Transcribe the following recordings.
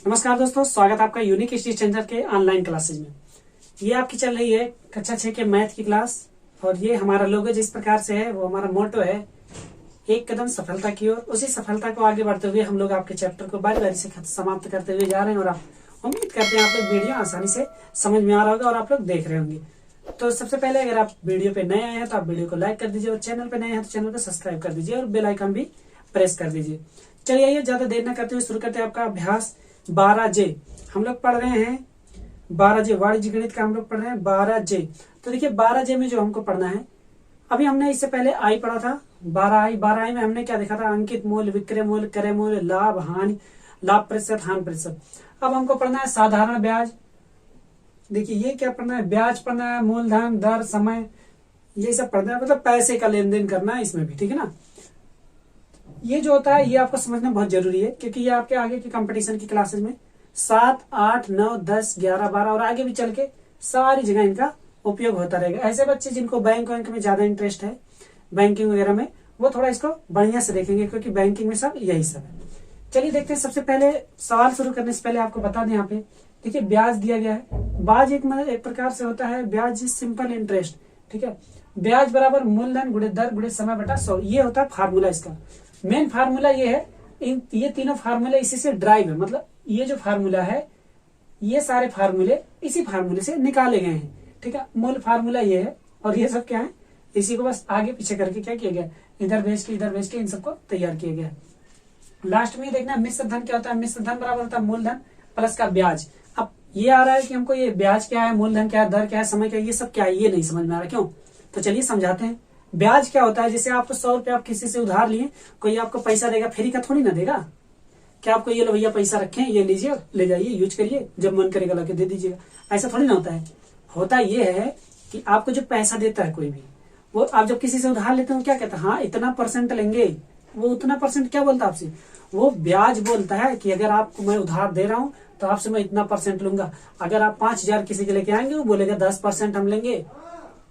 नमस्कार दोस्तों, स्वागत है आपका यूनिक स्टडी सेंटर के ऑनलाइन क्लासेज में। ये आपकी चल रही है कक्षा 6 के मैथ की क्लास और ये हमारा लोगो जिस प्रकार से है वो हमारा मोटो है, एक कदम सफलता की ओर। उसी सफलता को आगे बढ़ते हुए हम लोग आपके चैप्टर को बारी बारी से समाप्त करते हुए जा रहे हैं और आप उम्मीद करते हैं आप लोग वीडियो आसानी से समझ में आ रहा होगा और आप लोग देख रहे होंगे। तो सबसे पहले अगर आप वीडियो पे नए आए हैं तो आप वीडियो को लाइक कर दीजिए और चैनल पे नए हैं तो चैनल को सब्सक्राइब कर दीजिए और बेल आइकन भी प्रेस कर दीजिए। चलिए आइए ज्यादा देर न करते हुए शुरू करते हैं आपका अभ्यास 12J। हम लोग पढ़ रहे हैं 12J, वाणिज्य गणित का हम लोग पढ़ रहे हैं 12J। तो देखिए 12J में जो हमको पढ़ना है, अभी हमने इससे पहले आई पढ़ा था 12I में हमने क्या देखा था, अंकित मूल्य, विक्रय मूल्य, क्रय मूल्य, लाभ हानि, लाभ प्रतिशत, हानि प्रतिशत। अब हमको पढ़ना है साधारण ब्याज। देखिए ये क्या पढ़ना है, ब्याज पढ़ना है, मूलधन, दर, समय, ये सब पढ़ना है, मतलब पैसे का लेन देन करना है इसमें भी, ठीक है ना। ये जो होता है ये आपको समझना बहुत जरूरी है क्योंकि ये आपके आगे की कंपटीशन की क्लासेस में 7, 8, 9, 10, 11, 12 और आगे भी चल के सारी जगह इनका उपयोग होता रहेगा। ऐसे बच्चे जिनको बैंक में ज्यादा इंटरेस्ट है, बैंकिंग वगैरह में, वो थोड़ा इसको बढ़िया से देखेंगे क्योंकि बैंकिंग में सब यही सब है। चलिए देखते हैं। सबसे पहले सवाल शुरू करने से पहले आपको बता दें, यहाँ पे देखिए ब्याज दिया गया है। ब्याज एक प्रकार से होता है, ब्याज सिंपल इंटरेस्ट, ठीक है। ब्याज बराबर मूलधन गुणे दर गुणे समय बटा 100, ये होता है फार्मूला। इसका मेन फार्मूला ये है, ये तीनों फार्मूले इसी से ड्राइव है, मतलब ये जो फार्मूला है ये सारे फार्मूले इसी फार्मूले से निकाले गए हैं, ठीक है। मूल फार्मूला ये है और ये सब क्या है, इसी को बस आगे पीछे करके क्या किया गया, इधर भेज के इन सबको तैयार किया गया। लास्ट में देखना मिश्र धन क्या होता है। मिश्र धन बराबर होता है मूलधन प्लस का ब्याज। अब ये आ रहा है कि हमको ये ब्याज क्या है, मूलधन क्या है, दर क्या है, समय क्या है, ये सब क्या है, ये नहीं समझ में आ रहा क्यों। तो चलिए समझाते हैं। ब्याज क्या होता है, जैसे आपको 100 रुपया आप किसी से उधार लिए, कोई आपको पैसा देगा, फ्री का थोड़ी ना देगा। क्या आपको ये लो भैया पैसा रखें, ये लीजिए, ले जाइए, यूज करिए, जब मन करेगा लाके दे दीजिएगा, ऐसा थोड़ी ना होता है। होता ये है कि आपको जो पैसा देता है कोई भी, वो आप जब किसी से उधार लेते हो क्या कहता है, हाँ इतना % लेंगे। वो उतना % क्या बोलता है आपसे, वो ब्याज बोलता है कि अगर आपको मैं उधार दे रहा हूँ तो आपसे मैं इतना % लूंगा। अगर आप 5,000 किसी के लेके आएंगे, वो बोलेगा 10% हम लेंगे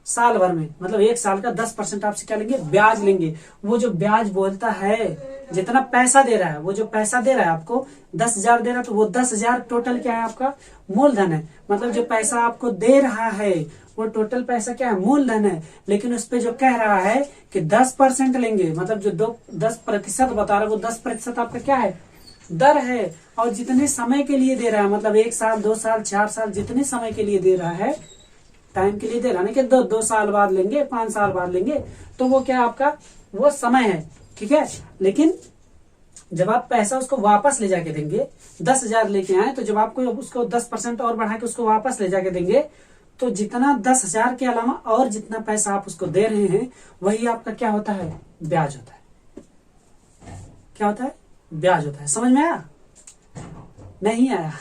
साल भर में, मतलब 1 साल का 10% आपसे क्या लेंगे, ब्याज लेंगे। वो जो ब्याज बोलता है, जितना पैसा दे रहा है, वो जो पैसा दे रहा है आपको 10,000 दे रहा है, तो वो 10,000 टोटल क्या है, आपका मूलधन है। मतलब जो पैसा आपको दे रहा है वो टोटल पैसा क्या है, मूलधन है। लेकिन उस पे जो कह रहा है कि 10% लेंगे, मतलब जो 10% बता रहा है, वो 10% आपका क्या है, दर है। और जितने समय के लिए दे रहा है, मतलब 1 साल, 2 साल, 4 साल, जितने समय के लिए दे रहा है, टाइम के लिए दे रहा है कि 2 साल बाद लेंगे, 5 साल बाद लेंगे, तो वो क्या आपका, वो समय है, ठीक है। लेकिन जब आप पैसा उसको वापस ले जाके देंगे, 10,000 लेके आए, तो जब आपको उसको 10% और बढ़ा के उसको वापस ले जाके देंगे, तो जितना 10,000 के अलावा और जितना पैसा आप उसको दे रहे हैं, वही आपका क्या होता है, ब्याज होता है। क्या होता है, ब्याज होता है। समझ में आया, नहीं आया?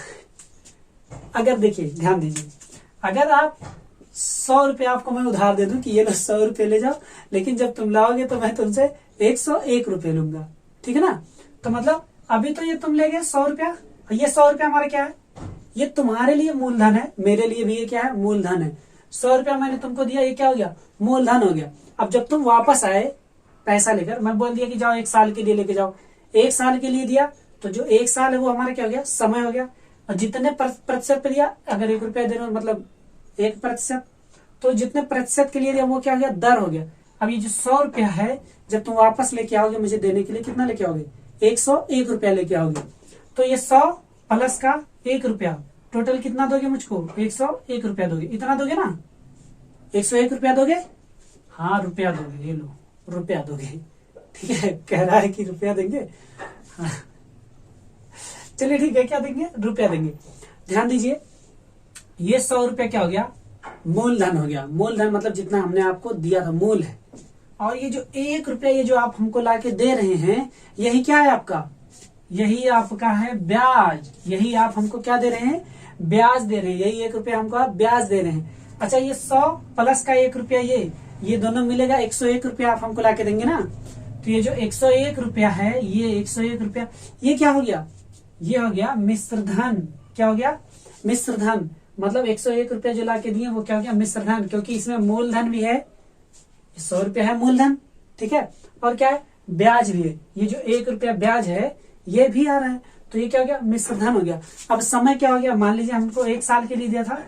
अगर देखिए ध्यान दीजिए, अगर आप 100 रुपया आपको मैं उधार दे दूं कि ये लो 100 रुपये ले जाओ, लेकिन जब तुम लाओगे तो मैं तुमसे 101 रुपये लूंगा, ठीक है ना। तो मतलब अभी तो ये तुम ले गए 100 रुपया, ये 100 रुपया हमारा क्या है, ये तुम्हारे लिए मूलधन है, मेरे लिए भी ये क्या है, मूलधन है। 100 रुपया मैंने तुमको दिया, ये क्या हो गया, मूलधन हो गया। अब जब तुम वापस आए पैसा लेकर, मैं बोल दिया कि जाओ 1 साल के लिए लेके जाओ, 1 साल के लिए दिया, तो जो 1 साल है वो हमारा क्या हो गया, समय हो गया। और जितने प्रतिशत पे दिया, अगर 1 रुपया दे रहे हो मतलब 1%, तो जितने प्रतिशत के लिए दिया वो क्या हो गया, दर हो गया। अब ये जो 100 रुपया है, जब तुम वापस लेके आओगे मुझे देने के लिए, कितना लेके आओगे, 101 रुपया लेके आओगे। तो ये 100 प्लस का 1 रुपया, टोटल कितना दोगे मुझको, 101 रुपया दोगे। इतना दोगे ना, 101 रुपया दोगे, हाँ रुपया दोगे, ये लो रुपया दोगे, ठीक है। कह रहा है कि रुपया देंगे, हाँ चलिए ठीक है, क्या देंगे, रुपया देंगे। ध्यान दीजिए, ये 100 रुपया क्या हो गया, मूलधन हो गया। मूलधन मतलब जितना हमने आपको दिया था, मूल है। और ये जो 1 रुपया, ये जो आप हमको लाके दे रहे हैं, यही क्या है आपका, यही आपका है ब्याज। यही आप हमको क्या दे रहे हैं, ब्याज दे रहे हैं। यही 1 रुपया हमको आप ब्याज दे रहे हैं। अच्छा, ये 100 प्लस का 1 रुपया, ये दोनों मिलेगा 101 रुपया आप हमको लाके देंगे ना। तो ये जो 101 रुपया है, ये 101 रुपया, ये क्या हो गया, ये हो गया मिश्र धन। क्या हो गया, मिश्र धन। मतलब 101 रुपया जो लाके दिए वो क्या हो गया, मिश्र धन, क्योंकि इसमें मूलधन भी है, 100 रुपया है मूलधन, ठीक है, और क्या है, ब्याज भी है। ये जो 1 रुपया ब्याज है ये भी आ रहा है, तो ये क्या हो गया, मिश्र धन हो गया। अब समय क्या हो गया, मान लीजिए हमको 1 साल के लिए दिया था,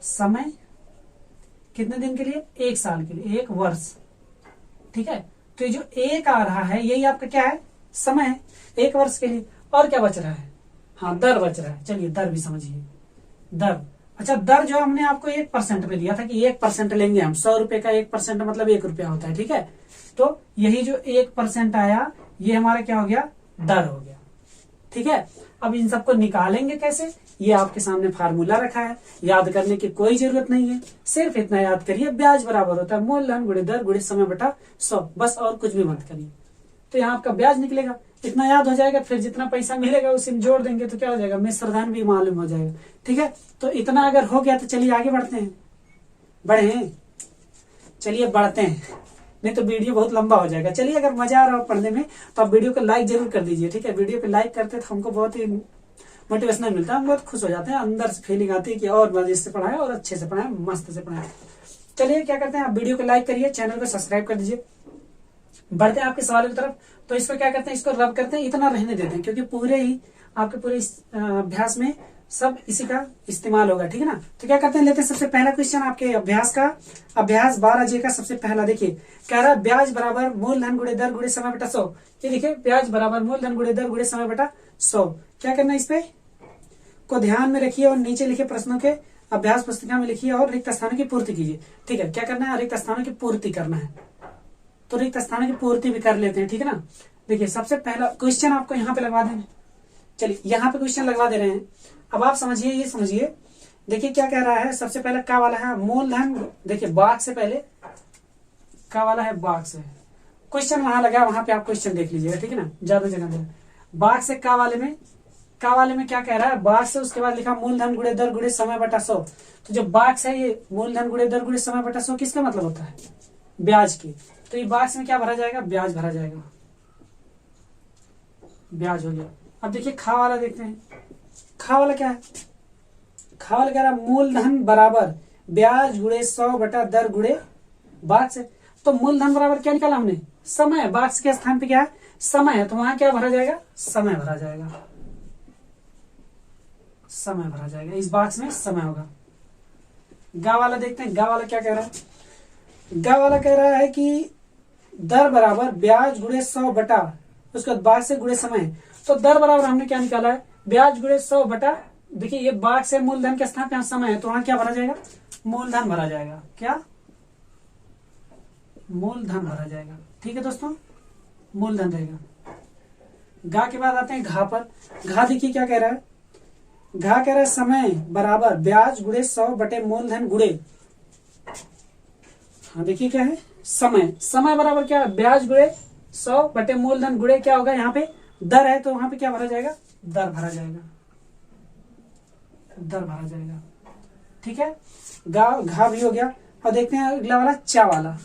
समय कितने दिन के लिए, 1 साल के लिए, 1 वर्ष, ठीक है। तो ये जो 1 आ रहा है यही आपका क्या है, समय है 1 वर्ष के लिए। और क्या बच रहा है, हाँ दर बच रहा है। चलिए दर भी समझिए, दर, अच्छा दर जो हमने आपको 1% पे दिया था कि 1% लेंगे हम, 100 रुपए का 1% मतलब 1 रुपया होता है, ठीक है। तो यही जो 1% आया ये हमारा क्या हो गया, दर हो गया, ठीक है। अब इन सबको निकालेंगे कैसे, ये आपके सामने फार्मूला रखा है, याद करने की कोई जरूरत नहीं है, सिर्फ इतना याद करिए, ब्याज बराबर होता है मूलधन गुणे दर गुणे समय बटा 100, बस और कुछ भी मत करिए। तो यहाँ आपका ब्याज निकलेगा, इतना याद हो जाएगा, फिर जितना पैसा मिलेगा उसी में जोड़ देंगे तो क्या हो जाएगा, मिश्र धन भी मालूम हो जाएगा, ठीक है। तो इतना अगर हो गया तो चलिए आगे बढ़ते हैं, बढ़े, चलिए बढ़ते हैं, नहीं तो वीडियो बहुत लंबा हो जाएगा। चलिए अगर मजा आ रहा हो पढ़ने में तो आप वीडियो को लाइक जरूर कर दीजिए, ठीक है। वीडियो को लाइक करते तो हमको बहुत ही मोटिवेशनल मिलता है, हम बहुत खुश हो जाते हैं, अंदर से फीलिंग आती है कि और मजे से पढ़ाए और अच्छे से पढ़ाए, मस्त से पढ़ाए। चलिए क्या करते हैं, आप वीडियो को लाइक करिए, चैनल को सब्सक्राइब कर दीजिए। बढ़ते हैं आपके सवालों की तरफ। तो इसको क्या करते हैं, इसको रब करते हैं, इतना रहने देते हैं, क्योंकि पूरे ही आपके पूरे अभ्यास में सब इसी का इस्तेमाल होगा, ठीक है ना। तो क्या करते हैं, लेते हैं सबसे पहला क्वेश्चन आपके अभ्यास का, अभ्यास 12J का सबसे पहला। देखिए कह रहा है ब्याज बराबर मूलधन गुणे दर गुणे समय बटा 100। ये देखिए ब्याज बराबर मूलधन गुणे दर गुणे समय बटा 100। क्या करना है, इस पे को ध्यान में रखिए और नीचे लिखे प्रश्नों के अभ्यास पुस्तिका में लिखिए और रिक्त स्थानों की पूर्ति कीजिए, ठीक है। क्या करना है, रिक्त स्थानों की पूर्ति करना है, तो रिक्त स्थानों की पूर्ति भी कर लेते हैं, ठीक है ना। देखिए सबसे पहला क्वेश्चन आपको यहाँ पे लगवा देंगे, चलिए यहाँ पे क्वेश्चन लगवा दे रहे हैं। अब आप समझिए, ये समझिए, देखिए क्या कह रहा है, सबसे पहले का वाला है मूलधन, देखिए बाग से पहले का वाला है, बाग से क्वेश्चन वहां लगा, वहां पे आप क्वेश्चन देख लीजिएगा, ठीक है ना, ज्यादा जगह देना। बाग से का वाले में क्या कह रहा है, बाग से उसके बाद लिखा मूलधन गुणे दर गुणे समय बटा 100। तो जो बाग से ये मूलधन गुणे दर गुणे समय बटा 100 किसका मतलब होता है, ब्याज की। तो ये बाक्स में क्या भरा जाएगा, ब्याज भरा जाएगा, ब्याज हो गया। अब देखिए खा वाला देखते हैं, खा वाला क्या है, खा वाला कह रहा है मूलधन बराबर ब्याज गुणे 100 बटा दर गुणे बाक्स। तो मूलधन बराबर क्या निकाला हमने, समय, बाक्स के स्थान पे क्या है, समय है, तो वहां क्या भरा जाएगा, समय भरा जाएगा, समय भरा जाएगा, इस बाक्स में समय होगा। गा वाला देखते हैं, गा वाला क्या कह रहा है, गा वाला कह रहा है कि दर बराबर ब्याज गुणे 100 बटा, उसके बाद बाग से गुणे समय। तो दर बराबर हमने क्या निकाला है, ब्याज गुणे 100 बटा, देखिए ये बाग से मूलधन के स्थान पे समय है, तो वहां क्या भरा जाएगा, मूलधन भरा जाएगा, क्या, मूलधन भरा जाएगा, ठीक है दोस्तों, मूलधन रहेगा। गा के बाद आते हैं घा पर। घा देखिए क्या कह रहा है, घा कह रहा है समय बराबर ब्याज गुणे 100 बटे मूलधन गुणे, हाँ देखिए क्या है, समय, समय बराबर क्या है, ब्याज गुणे 100 बटे मूलधन गुणे क्या होगा, यहाँ पे दर है, तो वहां पे क्या भरा जाएगा, दर भरा जाएगा, दर भरा जाएगा, ठीक है। घा भी हो गया। और देखते हैं अगला वाला चा वाला,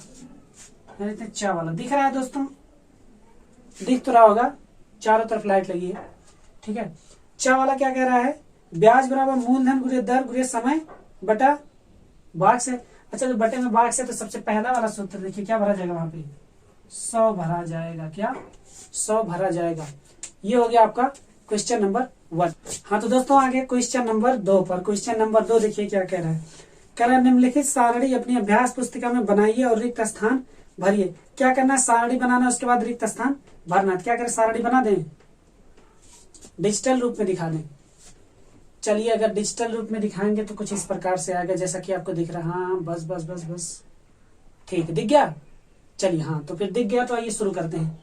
देखते हैं चा वाला, दिख रहा है दोस्तों, दिख तो रहा होगा, चारों तरफ लाइट लगी है, ठीक है। चा वाला क्या कह रहा है, ब्याज बराबर मूलधन गुणे दर गुणे समय बटा बाग से। अच्छा तो बटे में बाग से, तो सबसे पहला वाला सूत्र देखिए क्या भरा जाएगा, वहां पे 100 भरा जाएगा, क्या 100 भरा जाएगा। ये हो गया आपका क्वेश्चन नंबर 1। हाँ तो दोस्तों आगे क्वेश्चन नंबर 2 पर। क्वेश्चन नंबर 2 देखिए क्या कह रहा है, कह रहा है निम्नलिखित सारणी अपनी अभ्यास पुस्तिका में बनाइए और रिक्त स्थान भरिए। क्या करना है, सारणी बनाना, उसके बाद रिक्त स्थान भरना। क्या करें, सारणी बना दें, डिजिटल रूप में दिखा दें। चलिए अगर डिजिटल रूप में दिखाएंगे तो कुछ इस प्रकार से आएगा, जैसा कि आपको दिख रहा है। हाँ बस बस बस बस, ठीक, दिख गया। चलिए हाँ, तो फिर दिख गया तो आइए शुरू करते हैं,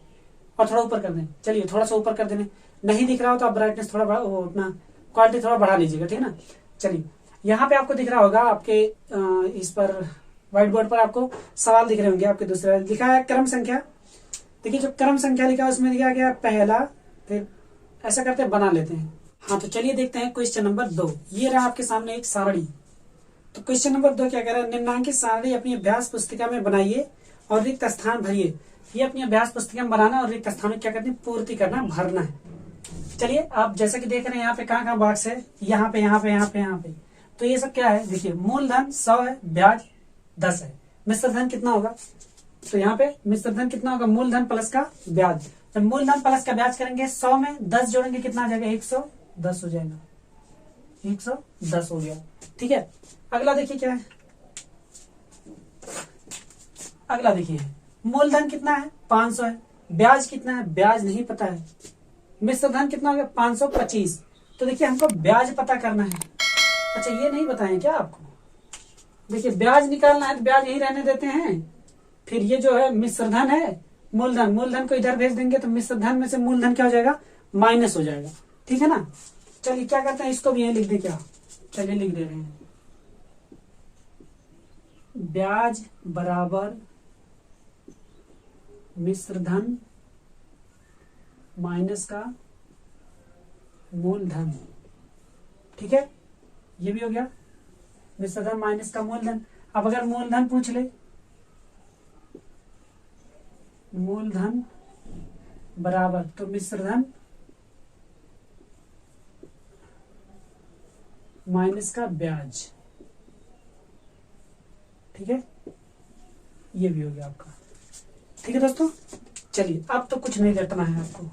और थोड़ा ऊपर कर दें, चलिए थोड़ा सा ऊपर कर देने। नहीं दिख रहा हो तो आप ब्राइटनेस थोड़ा बढ़ा, वो अपना क्वालिटी थोड़ा बढ़ा लीजिएगा, ठीक है ना। चलिए यहाँ पे आपको दिख रहा होगा, आपके इस पर व्हाइट बोर्ड पर आपको सवाल दिख रहे होंगे। आपके दूसरा लिखा है क्रम संख्या। देखिए जो क्रम संख्या लिखा है उसमें लिखा गया पहला, फिर ऐसा करते बना लेते हैं। हाँ तो चलिए देखते हैं क्वेश्चन नंबर 2। ये रहा आपके सामने एक सारणी। तो क्वेश्चन नंबर 2 क्या कह रहा है, निम्नांकित सारणी अपनी अभ्यास पुस्तिका में बनाइए और रिक्त स्थान भरिए। ये अपनी अभ्यास पुस्तिका में बनाना और रिक्त स्थान में क्या करते हैं, पूर्ति करना, भरना है। चलिए आप जैसा कि देख रहे हैं यहाँ पे कहाँ बॉक्स है, यहाँ पे यहाँ पे यहाँ पे यहाँ पे। तो ये सब क्या है, देखिए मूलधन 100 है, ब्याज 10 है, मिश्र धन कितना होगा, तो यहाँ पे मिश्र धन कितना होगा, मूलधन प्लस का ब्याज। तो मूलधन प्लस का ब्याज करेंगे 100 में 10 जोड़ेंगे कितना आ जाएगा 110 हो जाएगा, 110 हो गया। ठीक है, अगला देखिए क्या है, अगला देखिए मूलधन कितना है 500 है, ब्याज कितना है ब्याज नहीं पता है, मिश्र धन कितना हो गया 525। तो देखिए हमको ब्याज पता करना है। अच्छा ये नहीं बताएं क्या आपको, देखिए ब्याज निकालना है तो ब्याज यही रहने देते हैं, फिर ये जो है मिश्र धन है मूलधन, मूलधन को इधर भेज देंगे तो मिश्र धन में से मूलधन क्या हो जाएगा माइनस हो जाएगा। ठीक है ना, चलिए क्या करते हैं इसको भी यही लिख दे क्या, चलिए लिख दे रहे हैं ब्याज बराबर मिश्र धन माइनस का मूलधन। ठीक है, ये भी हो गया मिश्र धन माइनस का मूलधन। अब अगर मूलधन पूछ ले, मूलधन बराबर तो मिश्र धन माइनस का ब्याज। ठीक है, ये भी हो गया आपका। ठीक है दोस्तों, चलिए अब तो कुछ नहीं रटना है आपको,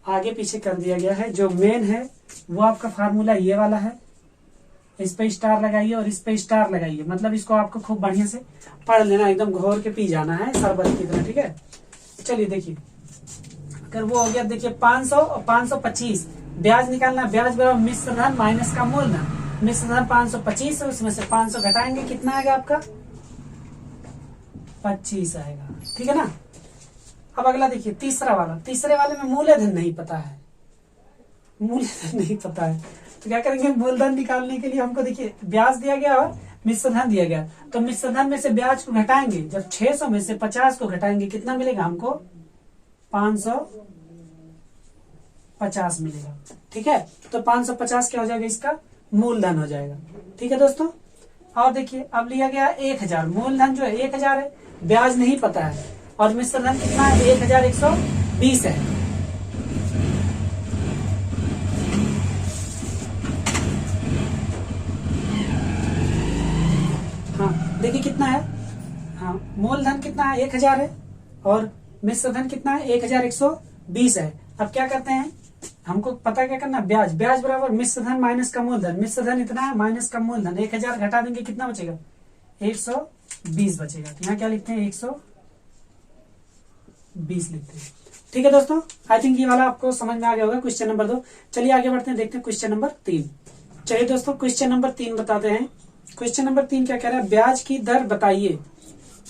आगे पीछे कर दिया गया है। जो मेन है वो आपका फार्मूला ये वाला है, इस पे स्टार लगाइए और इस पे स्टार लगाइए, मतलब इसको आपको खूब बढ़िया से पढ़ लेना, एकदम घोर के पी जाना है शरबत की तरह। ठीक है, चलिए देखिए अगर वो हो गया, देखिए 500 और 525 ब्याज निकालना, ब्याज बराबर मिश्र धन माइनस का मूलधन। मिश्र धन 525 है, उसमें से 500 घटाएंगे कितना आएगा आपका 25 आएगा। ठीक है ना, अब अगला देखिए तीसरा वाला, तीसरे वाले में मूलधन नहीं पता है, मूलधन नहीं पता है तो क्या करेंगे, मूलधन निकालने के लिए हमको देखिए ब्याज दिया गया और मिश्र धन दिया गया, तो मिश्र धन में से ब्याज को घटाएंगे, जब 600 में से 50 को घटाएंगे कितना मिलेगा हमको 550 मिलेगा। ठीक है, तो 550 क्या हो जाएगा इसका मूलधन हो जाएगा। ठीक है दोस्तों, और देखिए अब लिया गया 1000, मूलधन जो है 1000 है, ब्याज नहीं पता है, और मिश्र धन कितना है 1120 है। हाँ देखिए कितना है, हाँ मूलधन कितना है 1000 है और मिश्र धन कितना है 1120 है। अब क्या करते हैं, हमको पता क्या करना, ब्याज, ब्याज बराबर मिश्र धन माइनस का मूलधन, मिश्र धन इतना है माइनस का मूलधन, 1000 घटा देंगे कितना बचेगा 120 बचेगा। तो यहाँ क्या लिखते हैं 120 लिखते हैं। ठीक है दोस्तों, आई थिंक ये वाला आपको समझ में आ गया होगा क्वेश्चन नंबर 2। चलिए आगे बढ़ते हैं, देखते हैं क्वेश्चन नंबर 3। चलिए दोस्तों क्वेश्चन नंबर 3 बताते हैं। क्वेश्चन नंबर 3 क्या कह रहा है, ब्याज की दर बताइए,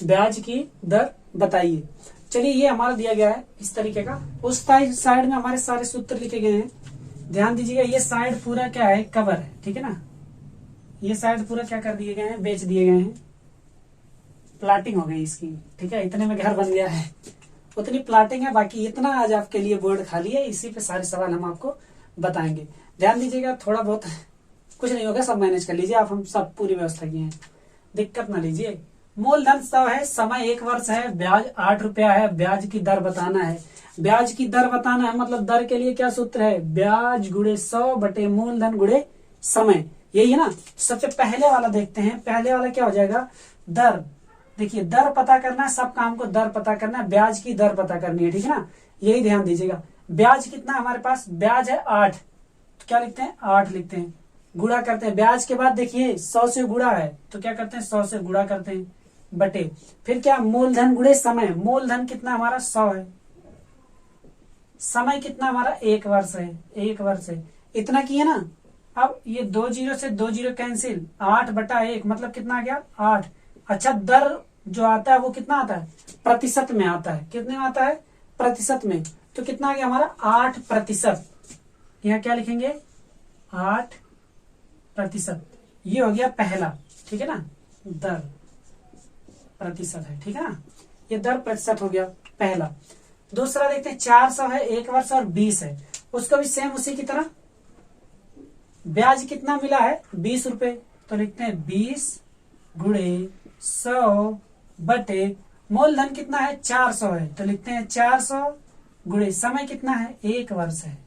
ब्याज की दर बताइए। चलिए ये हमारा दिया गया है इस तरीके का, उस साइड में हमारे सारे सूत्र लिखे गए हैं, ध्यान दीजिएगा। ये साइड पूरा क्या है कवर है, ठीक है ना, ये साइड पूरा क्या कर दिए गए हैं बेच दिए गए हैं, प्लाटिंग हो गई इसकी। ठीक है, इतने में घर बन गया है, उतनी प्लाटिंग है, बाकी इतना आज आपके लिए बोर्ड खाली है, इसी पे सारे सवाल हम आपको बताएंगे। ध्यान दीजिएगा, थोड़ा बहुत कुछ नहीं होगा, सब मैनेज कर लीजिए आप, हम सब पूरी व्यवस्था की है, दिक्कत ना लीजिए। मूलधन 100 है, समय 1 वर्ष है, ब्याज 8 रुपया है, ब्याज की दर बताना है। ब्याज की दर बताना है मतलब दर के लिए क्या सूत्र है, ब्याज गुणे 100 बटे मूलधन गुणे समय, यही है ना। सबसे पहले वाला देखते हैं, पहले वाला क्या हो जाएगा, दर। देखिए दर पता करना है, सब काम को दर पता करना है, ब्याज की दर पता करनी है, ठीक है ना, यही ध्यान दीजिएगा। ब्याज कितना हमारे पास, ब्याज है 8, तो क्या लिखते हैं 8 लिखते हैं, गुणा करते हैं, ब्याज के बाद देखिए 100 से गुणा है तो क्या करते हैं 100 से गुणा करते हैं, बटे फिर क्या मूलधन गुणे समय, मूलधन कितना हमारा 100 है, समय कितना हमारा 1 वर्ष है, 1 वर्ष है, इतना किए ना। अब ये 2 जीरो से 2 जीरो कैंसिल, 8 बटा 1 मतलब कितना आ गया 8। अच्छा दर जो आता है वो कितना आता है, प्रतिशत में आता है, कितने में आता है प्रतिशत में, तो कितना आ गया हमारा 8%। यहाँ क्या लिखेंगे 8%, ये हो गया पहला, ठीक है ना, दर प्रतिशत है, ठीक है ना, ये दर प्रतिशत हो गया पहला। दूसरा देखते हैं 400 है, 1 वर्ष और 20 है, उसको भी सेम उसी की तरह, ब्याज कितना मिला है 20 रुपए, तो लिखते हैं 20 गुणे 100 बटे मूलधन कितना है 400 है, तो लिखते हैं 400 गुणे समय कितना है 1 वर्ष है,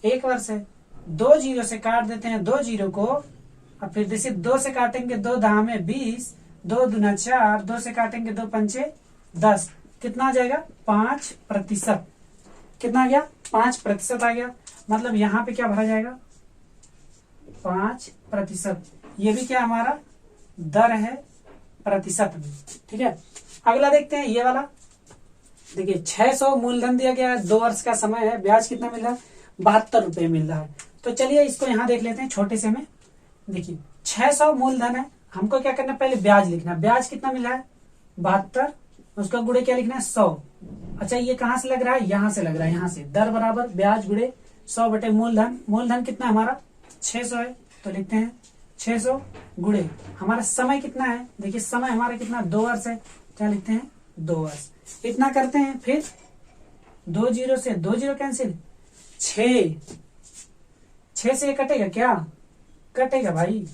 1 वर्ष है। 2 जीरो से काट देते हैं 2 जीरो को, अब फिर जैसे 2 से काटेंगे 2 दाम में 20, 2 दूना 4, 2 से काटेंगे 2 पंचे 10, कितना आ जाएगा 5%। कितना आ गया 5% आ गया। मतलब यहाँ पे क्या भरा जाएगा 5%। ये भी क्या हमारा दर है प्रतिशत में। ठीक है, अगला देखते हैं ये वाला। देखिए 600 मूलधन दिया गया है, 2 वर्ष का समय है, ब्याज कितना मिल रहा है 72 रुपये मिल रहा है। तो चलिए इसको यहाँ देख लेते हैं छोटे से में। देखिए 600 मूलधन है, हमको क्या करना है पहले ब्याज लिखना है। ब्याज कितना मिला है 72, उसका गुणे क्या लिखना है 100। अच्छा ये कहाँ से लग रहा है, यहाँ से लग रहा है, यहाँ से। दर बराबर ब्याज गुणे 100 बटे मूलधन। मूलधन कितना हमारा 600 है, तो लिखते हैं 600 गुणे हमारा समय कितना है। देखिए समय हमारा कितना 2 वर्ष है, क्या लिखते हैं 2 वर्ष। इतना करते हैं, फिर 2 जीरो से 2 जीरो कैंसिल, 6 से कटेगा क्या, कटेगा भाई,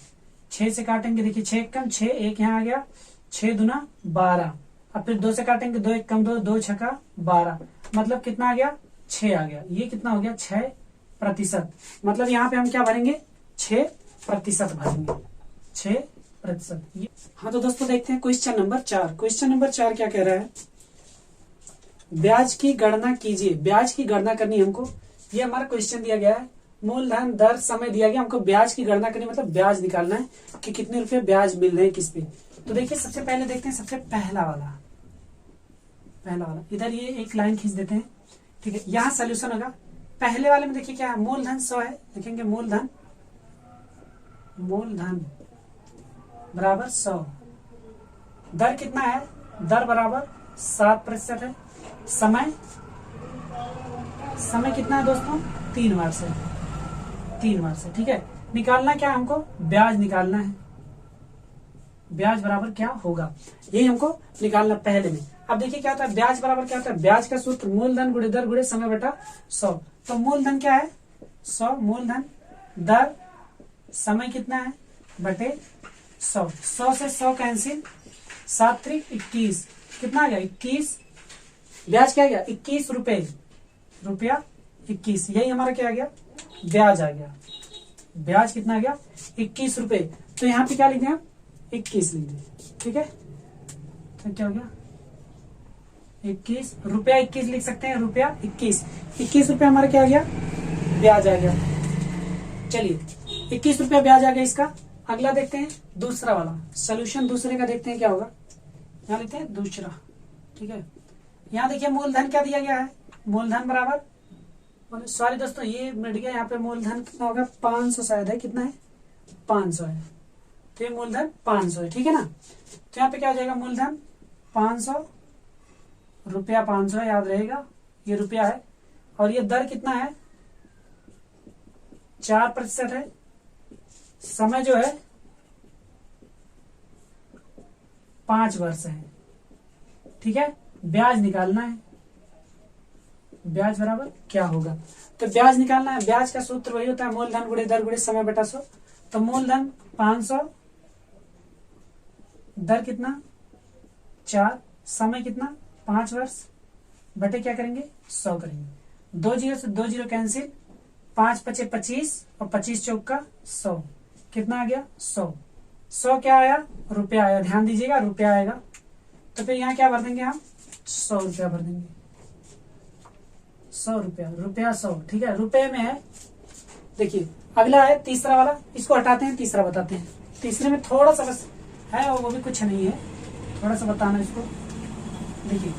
6 से काटेंगे। देखिए 6 कम 6, 1 यहाँ आ गया, 6 दूना 12। अब फिर 2 से काटेंगे, 2 1 कम 2, 2 छक्का 12। मतलब कितना आ गया 6 आ गया। ये कितना हो गया 6%। मतलब यहाँ पे हम क्या भरेंगे 6% भरेंगे, 6%। हाँ तो दोस्तों देखते हैं क्वेश्चन नंबर 4। क्वेश्चन नंबर 4 क्या कह रहा है, ब्याज की गणना कीजिए। ब्याज की गणना करनी हमको, ये हमारा क्वेश्चन दिया गया है। मूलधन दर समय दिया गया, हमको ब्याज की गणना करनी, मतलब ब्याज निकालना है कि कितने रुपए ब्याज मिल रहे हैं किस पे। तो देखिए सबसे पहले देखते हैं सबसे पहला वाला इधर ये एक लाइन खींच देते हैं। ठीक है, यहाँ सोल्यूशन होगा। पहले वाले में देखिए क्या है, मूलधन 100 है, लिखेंगे मूलधन बराबर 100। दर कितना है, दर बराबर 7% है। समय कितना है दोस्तों 3 वर्ष है, 3 वर्ष है। ठीक है, निकालना क्या है हमको, ब्याज निकालना है। ब्याज बराबर क्या होगा, यही हमको निकालना पहले में। अब देखिए क्या होता है, ब्याज बराबर क्या होता है, ब्याज का सूत्र मूलधन गुणे दर गुणे समय बटा 100। तो मूलधन क्या है 100, मूलधन दर समय कितना है बटे 100। 100 से 100 कैंसिल, 7 त्रिक 21, कितना आ गया 21। ब्याज क्या आ गया 21 रुपया 21। यही हमारा क्या आ गया ब्याज आ गया। ब्याज कितना आ गया 21 रुपए। तो यहाँ पे क्या लिख दें 21 लिख दें। ठीक है, तो क्या हो गया 21 रुपया 21 लिख सकते हैं, रुपया 21 रुपया हमारा क्या आ गया ब्याज आ गया। चलिए 21 रुपया ब्याज आ गया इसका। अगला देखते हैं दूसरा वाला सोल्यूशन, दूसरे का देखते हैं क्या होगा। यहाँ लिखते हैं दूसरा। ठीक है, यहाँ देखिए मूलधन क्या दिया गया है, मूलधन बराबर, सॉरी दोस्तों ये मिट गया, यहाँ पे मूलधन कितना होगा 500 शायद है, कितना है 500 है। तो ये मूलधन 500 है, ठीक है ना। तो यहाँ पे क्या हो जाएगा मूलधन 500, रुपया 500 है, याद रहेगा ये रुपया है। और ये दर कितना है 4% है। समय जो है 5 वर्ष है। ठीक है, ब्याज निकालना है, ब्याज बराबर क्या होगा। तो ब्याज निकालना है, ब्याज का सूत्र वही होता है मूलधन गुणे दर गुणे समय बटा 100। तो मूलधन 500, दर कितना 4, समय कितना 5 वर्ष बटे क्या करेंगे 100 करेंगे। 2 जीरो से 2 जीरो कैंसिल, 5 पचे 25 और 25 चौक का 100, कितना आ गया 100। 100 क्या आया रुपया आया, ध्यान दीजिएगा रुपया आएगा। तो फिर यहाँ क्या भर देंगे हम 100 रुपया भर देंगे, 100 रुपया, रुपया 100। ठीक है, रुपए में है। देखिए अगला है तीसरा वाला, इसको हटाते हैं, तीसरा बताते हैं। तीसरे में थोड़ा सा बस है और वो भी कुछ नहीं है, थोड़ा सा बताना इसको। देखिए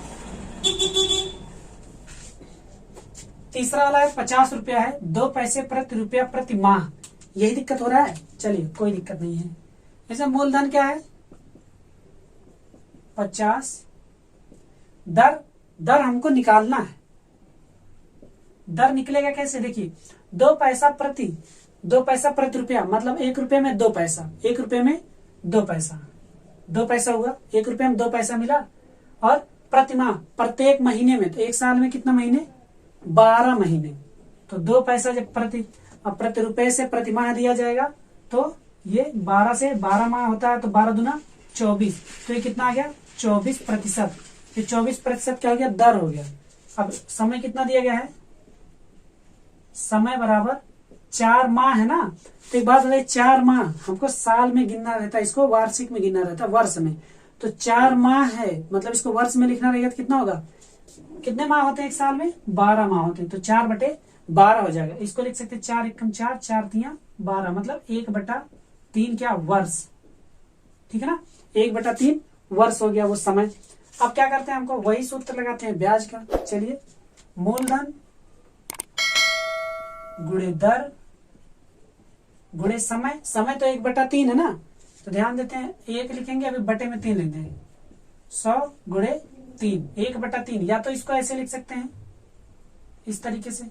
तीसरा वाला है 50 रुपया है, 2 पैसे प्रति रुपया प्रति माह। यही दिक्कत हो रहा है, चलिए कोई दिक्कत नहीं है। जैसे मूलधन क्या है 50, दर हमको निकालना है। दर निकलेगा कैसे, देखिए 2 पैसा प्रति रुपया, मतलब 1 रुपये में 2 पैसा, 1 रुपये में 2 पैसा, 2 पैसा हुआ, 1 रुपये में 2 पैसा मिला। और प्रति माह प्रत्येक महीने में, तो 1 साल में कितना महीने 12 महीने। तो 2 पैसा जब प्रति रुपये से प्रति माह दिया जाएगा, तो ये 12 से 12 माह होता है, तो 12 दूना 24। तो ये कितना आ गया 24%। ये 24% क्या हो गया दर हो गया। अब समय कितना दिया गया है, समय बराबर 4 माह है ना। तो एक बात बताइए 4 माह हमको साल में गिनना रहता है, इसको वार्षिक में गिनना रहता है, वर्ष में। तो 4 माह है, मतलब इसको वर्ष में लिखना रहेगा तो कितना होगा, कितने माह होते हैं एक साल में, 12 माह होते हैं, तो 4/12 हो जाएगा। इसको लिख सकते हैं 4 एकम 4, 4 तिया 12, मतलब 1/3 क्या वर्ष, ठीक है ना, 1/3 वर्ष हो गया वो समय। अब क्या करते हैं, हमको वही सूत्र लगाते हैं ब्याज का। चलिए, मूलधन गुणे दर गुणे समय, समय तो 1/3 है ना, तो ध्यान देते हैं 1 लिखेंगे, अभी बटे में 3 लिख देंगे, 100 गुणे 3, 1/3। या तो इसको ऐसे लिख सकते हैं इस तरीके से,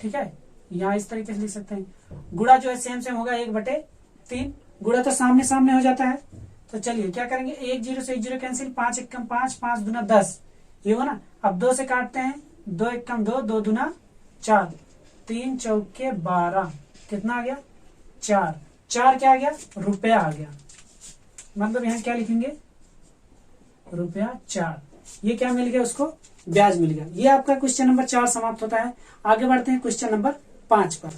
ठीक है, या इस तरीके से लिख सकते हैं। गुणा जो है सेम सेम होगा, 1/3, गुणा तो सामने सामने हो जाता है। तो चलिए क्या करेंगे, 1 0 से 1 0 कैंसिल, 5 एकम 5, 5 दूना 10, ये हो ना। अब 2 से काटते हैं, 2 एकम 2, 2 दूना 4, 3 चौके 12, कितना आ गया 4, 4 क्या आ गया, रुपया आ गया, मतलब यहाँ क्या लिखेंगे, रुपया 4। ये क्या मिल गया उसको, ब्याज मिल गया। ये आपका क्वेश्चन नंबर 4 समाप्त होता है। आगे बढ़ते हैं क्वेश्चन नंबर 5 पर।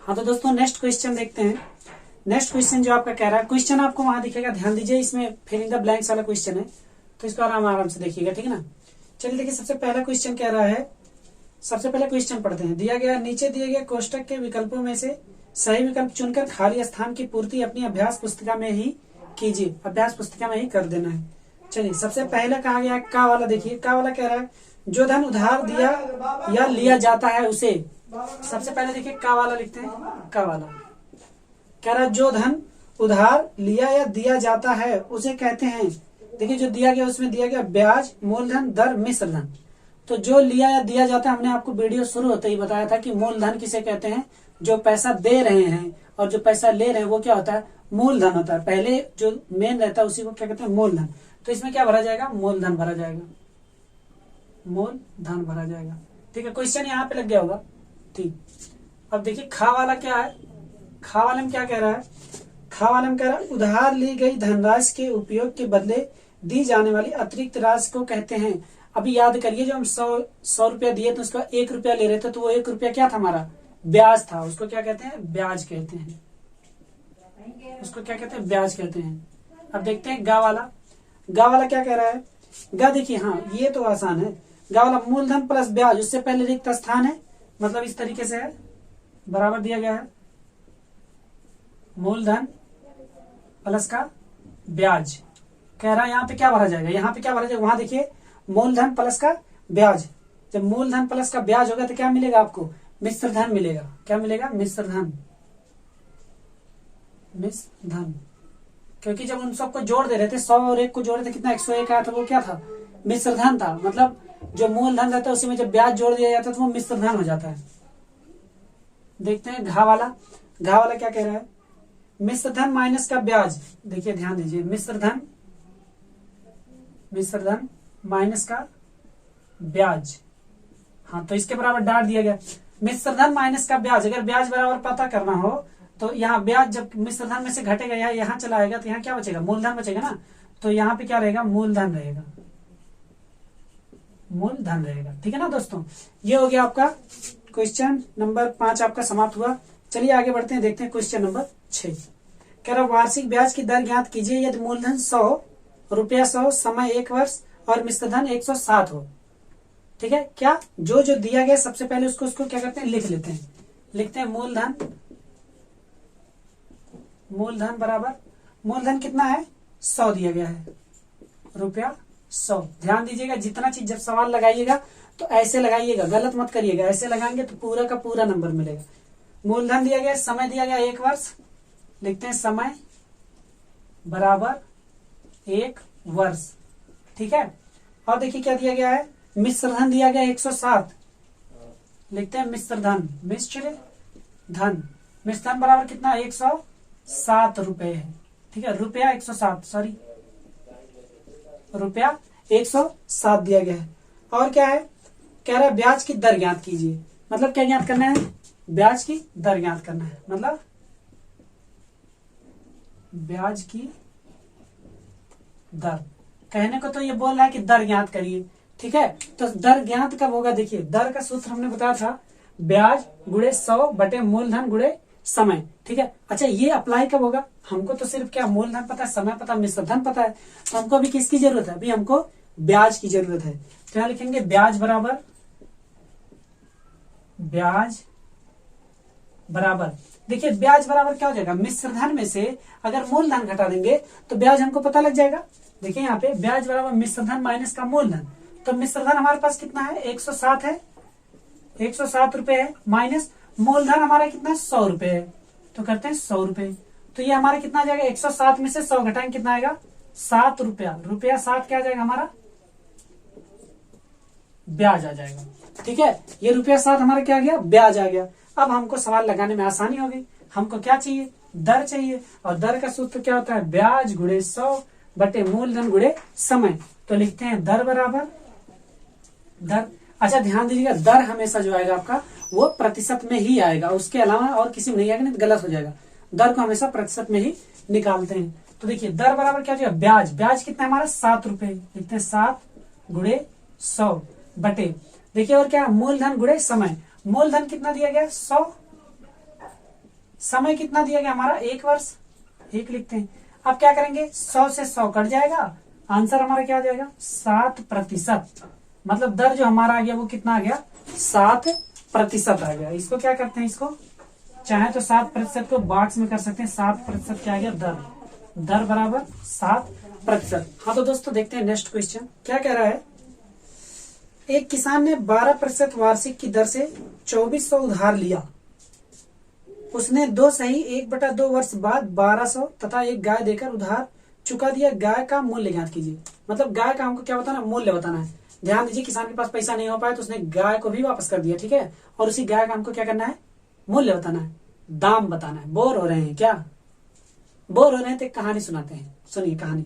हाँ तो दोस्तों नेक्स्ट क्वेश्चन देखते हैं। नेक्स्ट क्वेश्चन जो आपका कह रहा है, क्वेश्चन आपको वहां दिखेगा, ध्यान दीजिए, इसमें फिल इन द ब्लैंक्स वाला क्वेश्चन है, तो इसको आराम से देखिएगा, ठीक है ना। चलिए देखिए, सबसे पहला क्वेश्चन कह रहा है, सबसे पहले क्वेश्चन पढ़ते हैं। दिया गया, नीचे दिए गए कोष्टक के विकल्पों में से सही विकल्प चुनकर खाली स्थान की पूर्ति अपनी अभ्यास पुस्तिका में ही कीजिए, अभ्यास पुस्तिका में ही कर देना है। चलिए, सबसे पहले कहा गया का वाला, देखिए का वाला कह रहा है, जो धन उधार दिया या लिया जाता है उसे, सबसे पहले देखिए का वाला लिखते हैं, का वाला कह रहा है जो धन उधार लिया या दिया जाता है उसे कहते हैं, देखिए जो दिया गया उसमें दिया गया ब्याज, मूलधन, दर, मिश्र धन। तो जो लिया या दिया जाता है, हमने आपको वीडियो शुरू होते ही बताया था कि मूलधन किसे कहते हैं, जो पैसा दे रहे हैं, और जो पैसा ले रहे हैं वो क्या होता है, मूलधन होता है। पहले जो मेन रहता है उसी को क्या कहते हैं, मूलधन। तो इसमें क्या भरा जाएगा, मूलधन भरा जाएगा, मूलधन भरा जाएगा, ठीक है। क्वेश्चन यहाँ पे लग गया होगा, ठीक। अब देखिए खा वाला क्या है, खा वाले में क्या कह रहा है, खा वाले में कह रहा है उधार ली गई धनराशि के उपयोग के बदले दी जाने वाली अतिरिक्त राशि को कहते हैं। अभी याद करिए, जो हम 100 रुपया दिए तो उसका 1 रुपया ले रहे थे, तो वो 1 रुपया क्या था, हमारा ब्याज था, उसको क्या कहते हैं, ब्याज कहते हैं, उसको क्या कहते हैं, ब्याज कहते हैं। अब देखते हैं गा वाला, गा वाला क्या कह रहा है, गा देखिए, हाँ ये तो आसान है, गा वाला मूलधन प्लस ब्याज, उससे पहले रिक्त स्थान है, मतलब इस तरीके से है, बराबर दिया गया है, मूलधन प्लस का ब्याज। कह रहा है यहाँ पे क्या भरा जाएगा, यहाँ पे क्या भरा जाएगा, वहां देखिए मूलधन प्लस का ब्याज, जब मूलधन प्लस का ब्याज होगा तो क्या मिलेगा आपको, मिश्र धन मिलेगा। क्या मिलेगा, मिश्र धन, मिश्र धन, क्योंकि जब उन सबको जोड़ दे रहे थे, 100 और 1 को जोड़ रहे थे, कितना 101 आया था, वो क्या था, मिश्र धन था। मतलब जो मूलधन रहता है उसी में जब ब्याज जोड़ दिया जाता है तो वो मिश्र धन हो जाता है। देखते हैं घा वाला, घा वाला क्या कह रहा है, मिश्र धन माइनस का ब्याज। देखिए ध्यान दीजिए, मिश्र धन माइनस का ब्याज, हाँ तो इसके बराबर डाल दिया गया, मिश्र धन माइनस का ब्याज। अगर ब्याज बराबर पता करना हो तो यहाँ ब्याज जब मिश्र धन में से घटेगा, यहाँ चला आएगा, तो यहाँ क्या बचेगा, मूलधन बचेगा ना, तो यहाँ पे क्या रहेगा, मूलधन रहेगा, मूलधन रहेगा, ठीक है ना दोस्तों। ये हो गया आपका क्वेश्चन नंबर 5 आपका समाप्त हुआ। चलिए आगे बढ़ते हैं, देखते हैं क्वेश्चन नंबर 6। कह रहा वार्षिक ब्याज की दर ज्ञात कीजिए यदि मूलधन 100 रुपया 100, समय 1 वर्ष और मिश्र धन 107 हो। ठीक है, क्या जो जो दिया गया सबसे पहले उसको क्या करते हैं, लिख लेते हैं। लिखते हैं मूलधन बराबर, मूलधन कितना है, 100 दिया गया है, रुपया 100। ध्यान दीजिएगा, जितना चीज जब सवाल लगाइएगा तो ऐसे लगाइएगा, गलत मत करिएगा, ऐसे लगाएंगे तो पूरा का पूरा नंबर मिलेगा। मूलधन दिया गया, समय दिया गया 1 वर्ष, लिखते हैं समय बराबर 1 वर्ष। ठीक है, और देखिए क्या दिया गया है, मिश्र धन दिया गया 107, लिखते हैं मिश्र धन, मिश्र धन बराबर कितना, 107 रुपए है। ठीक है, रुपया 107, सॉरी रुपया 107 दिया गया है। और क्या है, कह रहा है ब्याज की दर ज्ञात कीजिए। मतलब क्या ज्ञात करना है, ब्याज की दर ज्ञात करना है, मतलब ब्याज की दर। कहने को तो ये बोल रहा है कि दर ज्ञात करिए। ठीक है, तो दर ज्ञात कब होगा, देखिए दर का सूत्र हमने बताया था, ब्याज गुणे 100 बटे मूलधन गुणे समय। ठीक है, अच्छा ये अप्लाई कब होगा? हमको तो सिर्फ क्या मूलधन पता है, समय पता है, मिश्र धन पता है, तो हमको अभी किसकी जरूरत है? अभी हमको ब्याज की जरूरत है। तो यहां लिखेंगे ब्याज बराबर देखिए ब्याज बराबर क्या हो जाएगा? मिश्र धन में से अगर मूलधन घटा देंगे तो ब्याज हमको पता लग जाएगा। देखिए यहाँ पे ब्याज बराबर मिश्र धन माइनस का मूलधन। तो मिश्र धन हमारे पास कितना है? 107 है, 107 रुपए है, माइनस मूलधन हमारा कितना है? 100 रुपए है। तो करते हैं 100 रुपए। तो ये हमारा कितना आ जाएगा? 107 में से 100 घटाएंगे कितना आएगा? 7 रुपया। रुपया 7 क्या आ जाएगा हमारा? ब्याज आ जाएगा। ठीक है, ये रुपया 7 हमारा क्या आ गया? ब्याज आ गया। अब हमको सवाल लगाने में आसानी होगी। हमको क्या चाहिए? दर चाहिए, और दर का सूत्र क्या होता है? ब्याज गुणे 100 बटे मूलधन गुणे समय। तो लिखते हैं दर बराबर दर। अच्छा ध्यान दीजिएगा, दर हमेशा जो आएगा आपका वो प्रतिशत में ही आएगा, उसके अलावा और किसी में नहीं आएगा, नहीं तो गलत हो जाएगा। दर को हमेशा प्रतिशत में ही निकालते हैं। तो देखिए दर बराबर क्या हो जाएगा? ब्याज। ब्याज कितना है हमारा? 7 रुपए। लिखते हैं 7 गुणे 100 बटे, देखिए और क्या? मूलधन गुणे समय। मूलधन कितना दिया गया? 100। समय कितना दिया गया हमारा? 1 वर्ष। 1 लिखते हैं। अब क्या करेंगे? 100 से 100 कट जाएगा, आंसर हमारा क्या आ जाएगा? 7%। मतलब दर जो हमारा आ गया वो कितना आ गया? 7% आ गया। इसको क्या करते हैं? इसको चाहे तो 7% को बॉक्स में कर सकते हैं। 7% क्या आ गया? दर। दर बराबर 7%। हाँ तो दोस्तों देखते हैं नेक्स्ट क्वेश्चन क्या कह रहा है। एक किसान ने 12% वार्षिक की दर से 2400 उधार लिया। उसने 2 सही 1/2 वर्ष बाद 1200 तथा एक गाय देकर उधार चुका दिया। गाय का मूल्य ज्ञात कीजिए। मतलब गाय का हमको क्या बताना? मूल्य बताना है। ध्यान दीजिए, किसान के पास पैसा नहीं हो पाया तो उसने गाय को भी वापस कर दिया। ठीक है, और उसी गाय का हमको क्या करना है? मूल्य बताना है, दाम बताना है। बोर हो रहे हैं क्या? बोर हो रहे हैं तो एक कहानी सुनाते हैं। सुनिए कहानी,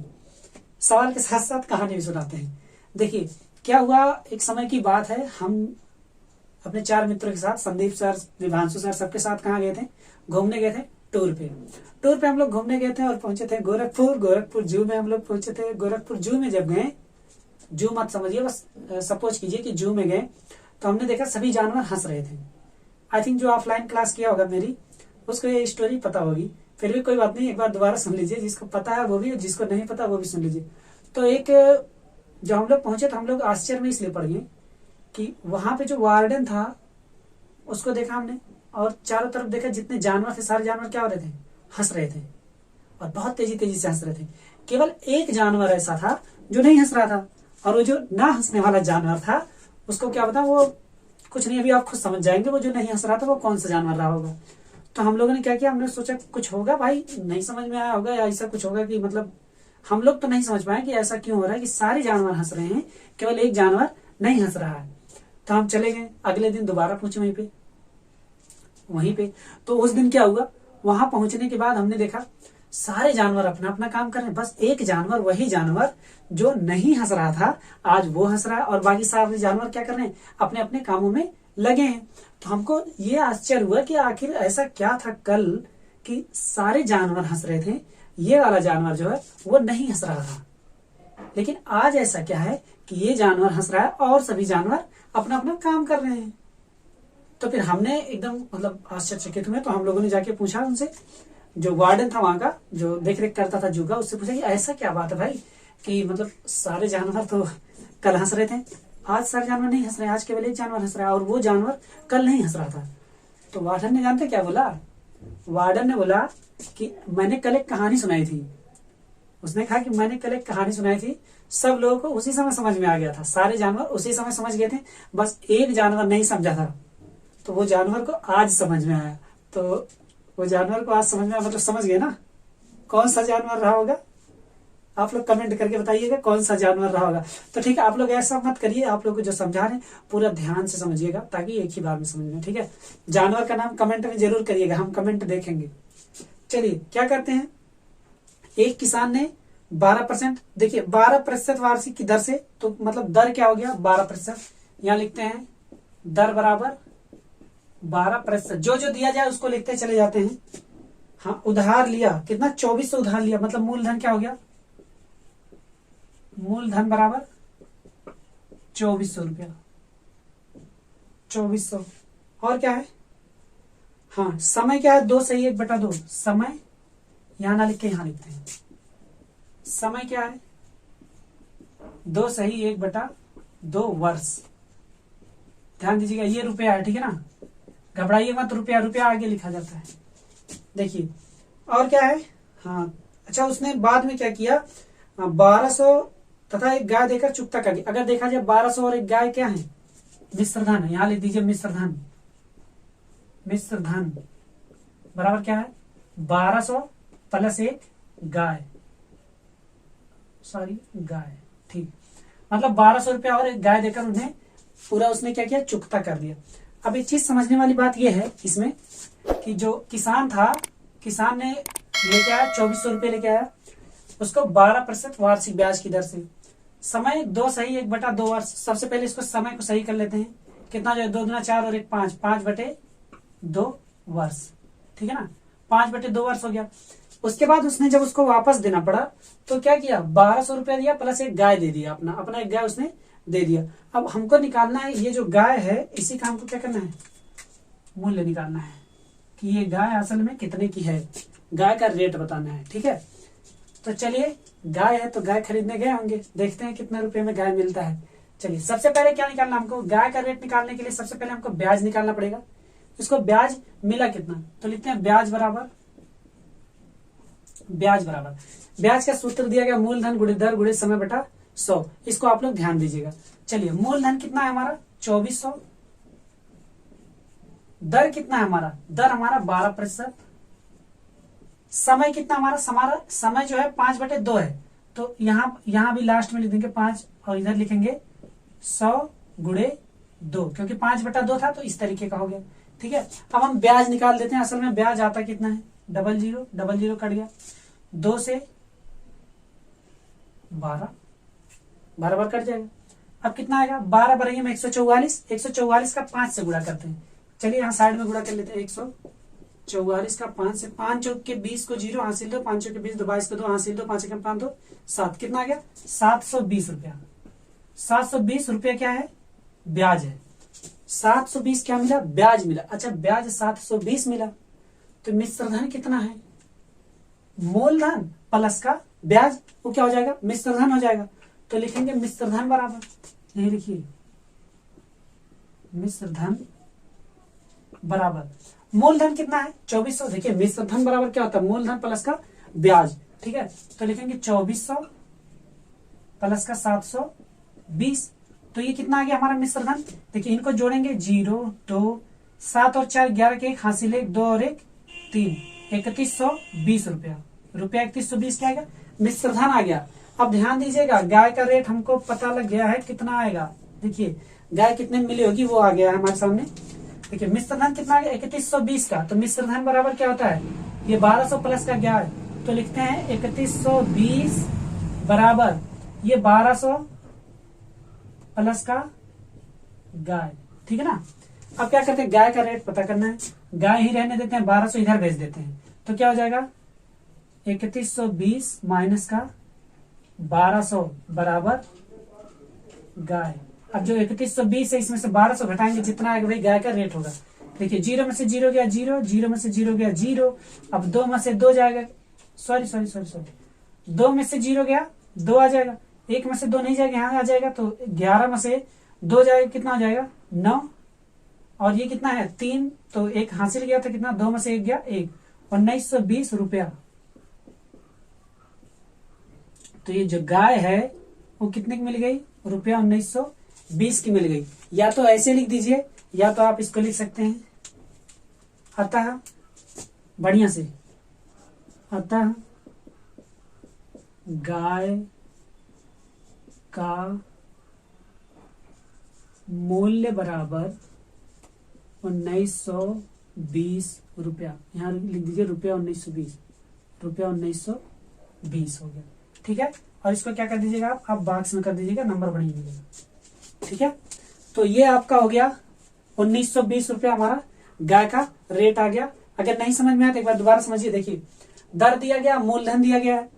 सवाल के साथ साथ कहानी भी सुनाते हैं। देखिए क्या हुआ, एक समय की बात है, हम अपने 4 मित्रों के साथ, संदीप सर, विभांशु सर, सबके साथ कहाँ गए थे? घूमने गए थे, टूर पे। टूर पे हम लोग घूमने गए थे और पहुंचे थे गोरखपुर। गोरखपुर जू में हम लोग पहुंचे थे। गोरखपुर जू में जब गए, जू मत समझिए, बस सपोज कीजिए कि जू में गए तो हमने देखा सभी जानवर हंस रहे थे। आई थिंक जो ऑफलाइन क्लास किया होगा मेरी, उसको ये स्टोरी पता होगी। फिर भी कोई बात नहीं, एक बार दोबारा सुन लीजिए, जिसको पता है वो भी, जिसको नहीं पता वो भी सुन लीजिए। तो एक जब हम लोग पहुंचे तो हम लोग आश्चर्य में इसलिए पड़ गए कि वहां पे जो वार्डन था उसको देखा हमने, और चारों तरफ देखा जितने जानवर थे सारे जानवर क्या हो रहे थे? हंस रहे थे, और बहुत तेजी तेजी से हंस रहे थे। केवल एक जानवर ऐसा था जो नहीं हंस रहा था, और वो जो ना हंसने वाला जानवर था उसको क्या पता, वो कुछ नहीं, अभी आप खुद समझ जाएंगे वो जो नहीं हंस रहा था वो कौन सा जानवर रहा होगा। तो हम लोगों ने क्या किया, हमने सोचा कुछ होगा भाई, नहीं समझ में आया होगा, या ऐसा कुछ होगा कि मतलब हम लोग तो नहीं समझ पाए कि ऐसा क्यों हो रहा है कि सारे जानवर हंस रहे हैं, केवल एक जानवर नहीं हंस रहा है। तो हम चले गए, अगले दिन दोबारा पहुंचे वहीं पे। तो उस दिन क्या हुआ, वहां पहुंचने के बाद हमने देखा सारे जानवर अपना अपना काम कर रहे हैं, बस एक जानवर, वही जानवर जो नहीं हंस रहा था आज वो हंस रहा है, और बाकी सारे जानवर क्या कर रहे हैं? अपने अपने कामों में लगे हैं। तो हमको ये आश्चर्य हुआ कि आखिर ऐसा क्या था कल कि सारे जानवर हंस रहे थे, ये वाला जानवर जो है वो नहीं हंस रहा था। लेकिन आज ऐसा क्या है कि ये जानवर हंस रहा है और सभी जानवर अपना अपना काम कर रहे हैं। तो फिर हमने एकदम मतलब आश्चर्यचकित हुए, तो हम लोगों ने जाके पूछा उनसे, जो वार्डन था वहां का, जो देख रेख करता था जू का, उससे पूछा कि ऐसा क्या बात है भाई कि मतलब सारे जानवर तो कल हंस रहे थे, आज सारे जानवर नहीं हंस रहे, आज केवल एक जानवर हंस रहा है और वो जानवर कल नहीं हंस रहा था। तो वार्डन ने जानते क्या बोला? वार्डन ने बोला कि मैंने कल एक कहानी सुनाई थी। उसने कहा कि मैंने कल एक कहानी सुनाई थी, सब लोगों को उसी समय समझ में आ गया था, सारे जानवर उसी समय समझ गए थे, बस एक जानवर नहीं समझा था, तो वो जानवर को आज समझ में आया। तो वो जानवर को आज समझ में आया, मतलब समझ गए ना कौन सा जानवर रहा होगा? आप लोग कमेंट करके बताइएगा कौन सा जानवर रहा होगा। तो ठीक है, आप लोग ऐसा मत करिए, आप लोग को जो समझा रहे हैं पूरा ध्यान से समझिएगा ताकि एक ही बार में समझ में। ठीक है, जानवर का नाम कमेंट में जरूर करिएगा, हम कमेंट देखेंगे। चलिए क्या करते हैं, एक किसान ने 12%, देखिए 12% वार्षिक की दर से, तो मतलब दर क्या हो गया? 12%। यहाँ लिखते हैं दर बराबर 12%, जो जो दिया जाए उसको लिखते चले जाते हैं। हाँ, उधार लिया कितना? 2400 उधार लिया, मतलब मूलधन क्या हो गया? मूलधन बराबर 2400 रुपया, 2400। और क्या है, हाँ समय क्या है, 2 सही 1/2, समय यहां ना लिख के यहां लिखते हैं, समय क्या है 2 सही 1/2 वर्ष। ध्यान दीजिएगा ये रुपया है, ठीक है ना, घबराइए मत, रुपया रुपया आगे लिखा जाता है। देखिए और क्या है, हाँ अच्छा उसने बाद में क्या किया, 1200 तथा एक गाय देकर चुकता कर दिया। अगर देखा जाए 1200 और एक गाय क्या है, मिश्र धन है, यहां लिख दीजिए मिश्र धन। मिश्र धन बराबर क्या है 1200 प्लस एक गाय, सॉरी गाय, ठीक, मतलब 1200 रुपया और एक गाय देकर उन्हें पूरा उसने क्या किया, चुकता कर दिया। अब एक चीज समझने वाली बात यह है इसमें कि जो किसान था, किसान ने लेके आया 2400 रुपये लेके आया, उसको 12% वार्षिक ब्याज की दर से। समय 2 सही 1/2 वर्ष। सबसे पहले इसको समय को सही कर लेते हैं, कितना जो है 2 दूना 4 और 1 5, 5/2 वर्ष, ठीक है ना, 5/2 वर्ष हो गया। उसके बाद उसने जब उसको वापस देना पड़ा तो क्या किया, 1200 रुपया दिया प्लस एक गाय दे दिया, अपना एक गाय उसने दे दिया। अब हमको निकालना है ये जो गाय है, इसी का हमको क्या करना है, मूल्य निकालना है कि ये गाय असल में कितने की है, गाय का रेट बताना है, ठीक है। तो चलिए गाय है तो गाय खरीदने गए होंगे, देखते हैं कितने रुपए में गाय मिलता है। चलिए सबसे पहले क्या निकालना हमको, गाय का रेट निकालने के लिए सबसे पहले हमको ब्याज निकालना पड़ेगा। इसको ब्याज मिला कितना, तो लिखते हैं ब्याज बराबर, ब्याज का सूत्र दिया गया मूलधन गुणे दर गुणे समय बटा 100। इसको आप लोग ध्यान दीजिएगा। चलिए मूलधन कितना है हमारा 2400, दर कितना है हमारा, दर हमारा 12%, समय कितना हमारा, समय जो है 5/2 है, तो यहां भी लास्ट में लिख देंगे 5 और इधर लिखेंगे 100 गुणे 2, क्योंकि 5/2 था तो इस तरीके का हो गया, ठीक है। अब हम ब्याज निकाल देते हैं। असल में ब्याज आता कितना है, 00 00 कट गया, 2 से 12 बार कट जाएगा। अब कितना आएगा, 12 बराबर में 144, 144 का 5 से गुणा करते हैं। चलिए यहाँ साइड में गुणा कर लेते हैं, 144 का 5 से, 5 चौक के 20 को 0 हासिल दो, 5 चौक के 20 22 को 2 हासिल दो, 5 5 2 7, कितना आ गया 720 रुपया। 720 रुपया क्या है, ब्याज है। 720 क्या मिला, ब्याज मिला। अच्छा ब्याज 720 मिला, तो मिश्र धन कितना है, मूलधन प्लस का ब्याज, वो क्या हो जाएगा, मिश्र धन हो जाएगा। तो लिखेंगे मिश्र धन बराबर, यही लिखिए मिश्र धन बराबर, मूलधन कितना है 2400। देखिए मिश्र धन बराबर क्या होता है, मूलधन प्लस का ब्याज, ठीक है। तो लिखेंगे 2400 प्लस का 720, तो ये कितना आ गया हमारा मिश्र धन। देखिए इनको जोड़ेंगे 0 2 7 और 4 11 के 1 हासिल 1 2 और 1 3, 3120 रुपया। 3120 क्या आएगा, मिश्र धन आ गया। अब ध्यान दीजिएगा गाय का रेट हमको पता लग गया है कितना आएगा। देखिए गाय कितने में मिली होगी वो आ गया है हमारे सामने। देखिए मिश्र धन कितना आ गया 3120 का, तो मिश्र धन बराबर क्या होता है, ये 1200 प्लस का गाय, तो लिखते हैं 3120 बराबर ये 1200 प्लस का गाय, ठीक है ना। अब क्या करते हैं, गाय का रेट पता करना है, गाय ही रहने देते हैं, 1200 इधर भेज देते हैं, तो क्या हो जाएगा 3120 माइनस का 1200 बराबर गाय। अब जो 3120 है इसमें से 1200 घटाएंगे, जितना आएगा वही गाय का रेट होगा। देखिए 0 में से 0 गया 0, 0 में से 0 गया 0, अब 2 में से 2 जाएगा, सॉरी 2 में से 0 गया 2 आ जाएगा, 1 में से 2 नहीं जाएगा, यहाँ आ जाएगा, तो 11 में से 2 जाएगा, कितना आ जाएगा 9, और ये कितना है 3, तो 1 हासिल गया था, कितना 2 में से 1 गया 1, 1920 रुपया। तो ये जो गाय है वो कितने की मिल गई, रुपया 1920 की मिल गई। या तो ऐसे लिख दीजिए या तो आप इसको लिख सकते हैं, अतः बढ़िया से, अतः गाय का मूल्य बराबर 1920 रुपया। यहाँ लिख दीजिए रुपया 1920, रुपया 1920 हो गया, ठीक है। और इसको क्या कर दीजिएगा आप बॉक्स में कर दीजिएगा, नंबर बढ़िया मिलेगा, ठीक है। तो ये आपका हो गया 1920 रुपया, हमारा गाय का रेट आ गया। अगर नहीं समझ में आया तो एक बार दोबारा समझिए। देखिए दर दिया गया, मूलधन दिया गया है,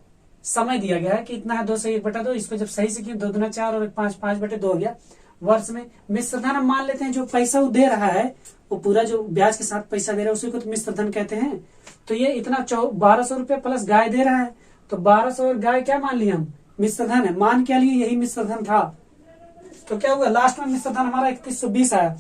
समय दिया गया है कि इतना है 2 से 1/2, इसको जब सही से किए 2 दूना 4 और 1 5, 5/2 हो गया। वर्ष में। मिश्र धन हम मान लेते हैं जो पैसा वो दे रहा है वो पूरा जो ब्याज के साथ पैसा दे रहा है उसी को तो मिश्र धन कहते हैं। तो ये इतना 1200 रुपये प्लस गाय दे रहा है, तो 1200 और गाय क्या मान लिया हम, मिश्र धन है। मान क्या लिए, यही मिश्र धन था। तो क्या हुआ, लास्ट में मिश्र धन हमारा 3120 आया।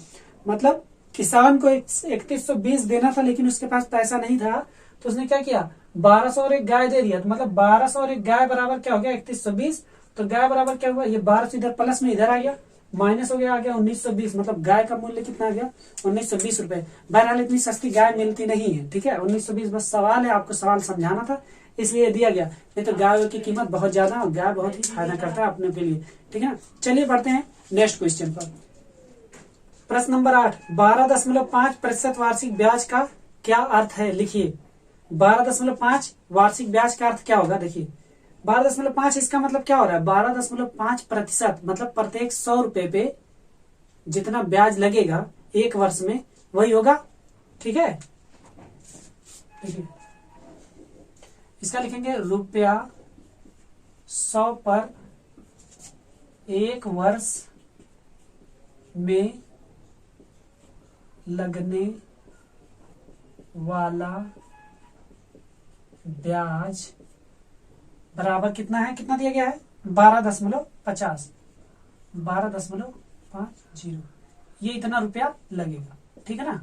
मतलब किसान को 3120 देना था लेकिन उसके पास पैसा नहीं था, तो उसने क्या किया, 1200 और एक गाय दे दिया। तो मतलब 1200 और एक गाय बराबर क्या हो गया, 3120। तो गाय बराबर क्या हुआ, ये 1200 इधर प्लस में इधर आ गया, माइनस हो गया, आ गया 1920। मतलब गाय का मूल्य कितना आ गया, 1920 रुपए। बहरहाल इतनी सस्ती गाय मिलती नहीं है, ठीक है। 1920 बस सवाल है, आपको सवाल समझाना था इसलिए दिया गया, नहीं तो गाय की कीमत बहुत ज्यादा और गाय बहुत ही फायदा करता है अपने के लिए, ठीक है ना। चलिए बढ़ते हैं नेक्स्ट क्वेश्चन पर। प्रश्न नंबर 8, 12.5% वार्षिक ब्याज का क्या अर्थ है, लिखिए। 12.5 वार्षिक ब्याज का अर्थ क्या होगा, देखिए 12.5 इसका मतलब क्या हो रहा है, 12.5% मतलब प्रत्येक 100 रुपए पे जितना ब्याज लगेगा एक वर्ष में वही होगा, ठीक है। इसका लिखेंगे रुपया 100 पर एक वर्ष में लगने वाला ब्याज बराबर कितना है, कितना दिया गया है 12.50, 12.50, ये इतना रुपया लगेगा, ठीक है ना।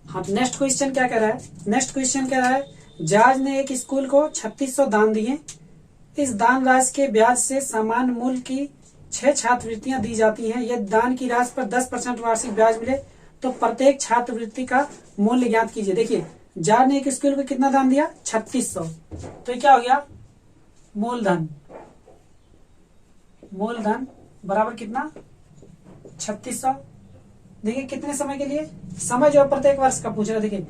हाँ, नेक्स्ट क्वेश्चन क्या कह रहा है, नेक्स्ट क्वेश्चन कह रहा है जॉर्ज ने एक स्कूल को 3600 दान दिए। इस दान राशि के ब्याज से समान मूल्य की 6 छात्रवृत्तियां दी जाती हैं। यदि दान की राशि पर 10% वार्षिक ब्याज मिले तो प्रत्येक छात्रवृत्ति का मूल्य ज्ञात कीजिए। देखिए जॉर्ज ने एक स्कूल को कितना दान दिया, 3600, तो ये क्या हो गया, मूलधन, मूलधन बराबर कितना 3600। देखिए कितने समय के लिए, समय जो प्रत्येक वर्ष का पूछ रहा है। देखिए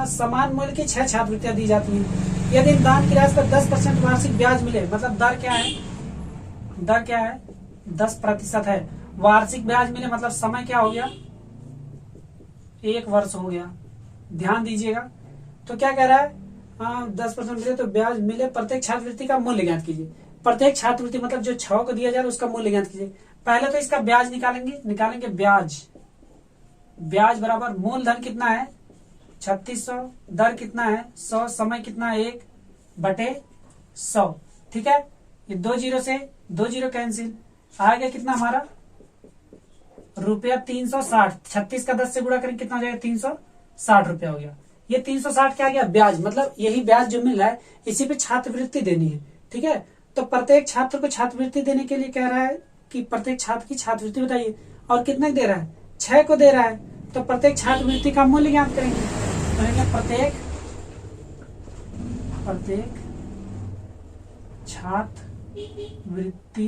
समान मूल्य की 6 छात्रवृत्तियां दी जाती हैं। यदि दान की राशि पर 10% वार्षिक ब्याज मिले, मतलब दर क्या है, दर क्या है 10% है। वार्षिक ब्याज मिले मतलब समय क्या हो गया, एक वर्ष हो गया, ध्यान दीजिएगा। तो क्या कह रहा है, 10% मिले तो ब्याज मिले, प्रत्येक छात्रवृत्ति का मूल्य ज्ञात कीजिए। प्रत्येक छात्रवृत्ति मतलब जो 6 को दिया जाए उसका मूल्य ज्ञात कीजिए। पहले तो इसका ब्याज निकालेंगे ब्याज, ब्याज बराबर मूलधन कितना है 3600, दर कितना है 100, समय कितना है 1/100, ठीक है। ये 2 जीरो से 2 जीरो कैंसिल, आ गया कितना हमारा रुपया 360। 36 का 10 से गुणा करें कितना हो जाएगा, 360 रुपया हो गया। ये 360 क्या गया, ब्याज, मतलब यही ब्याज जो मिल रहा है इसी पे छात्रवृत्ति देनी है, ठीक है। तो प्रत्येक छात्र को छात्रवृत्ति देने के लिए कह रहा है कि प्रत्येक छात्र की छात्रवृत्ति बताइए, और कितने दे रहा है, 6 को दे रहा है। तो प्रत्येक छात्रवृत्ति का मूल्य ज्ञात करेंगे, प्रत्येक छात्रवृत्ति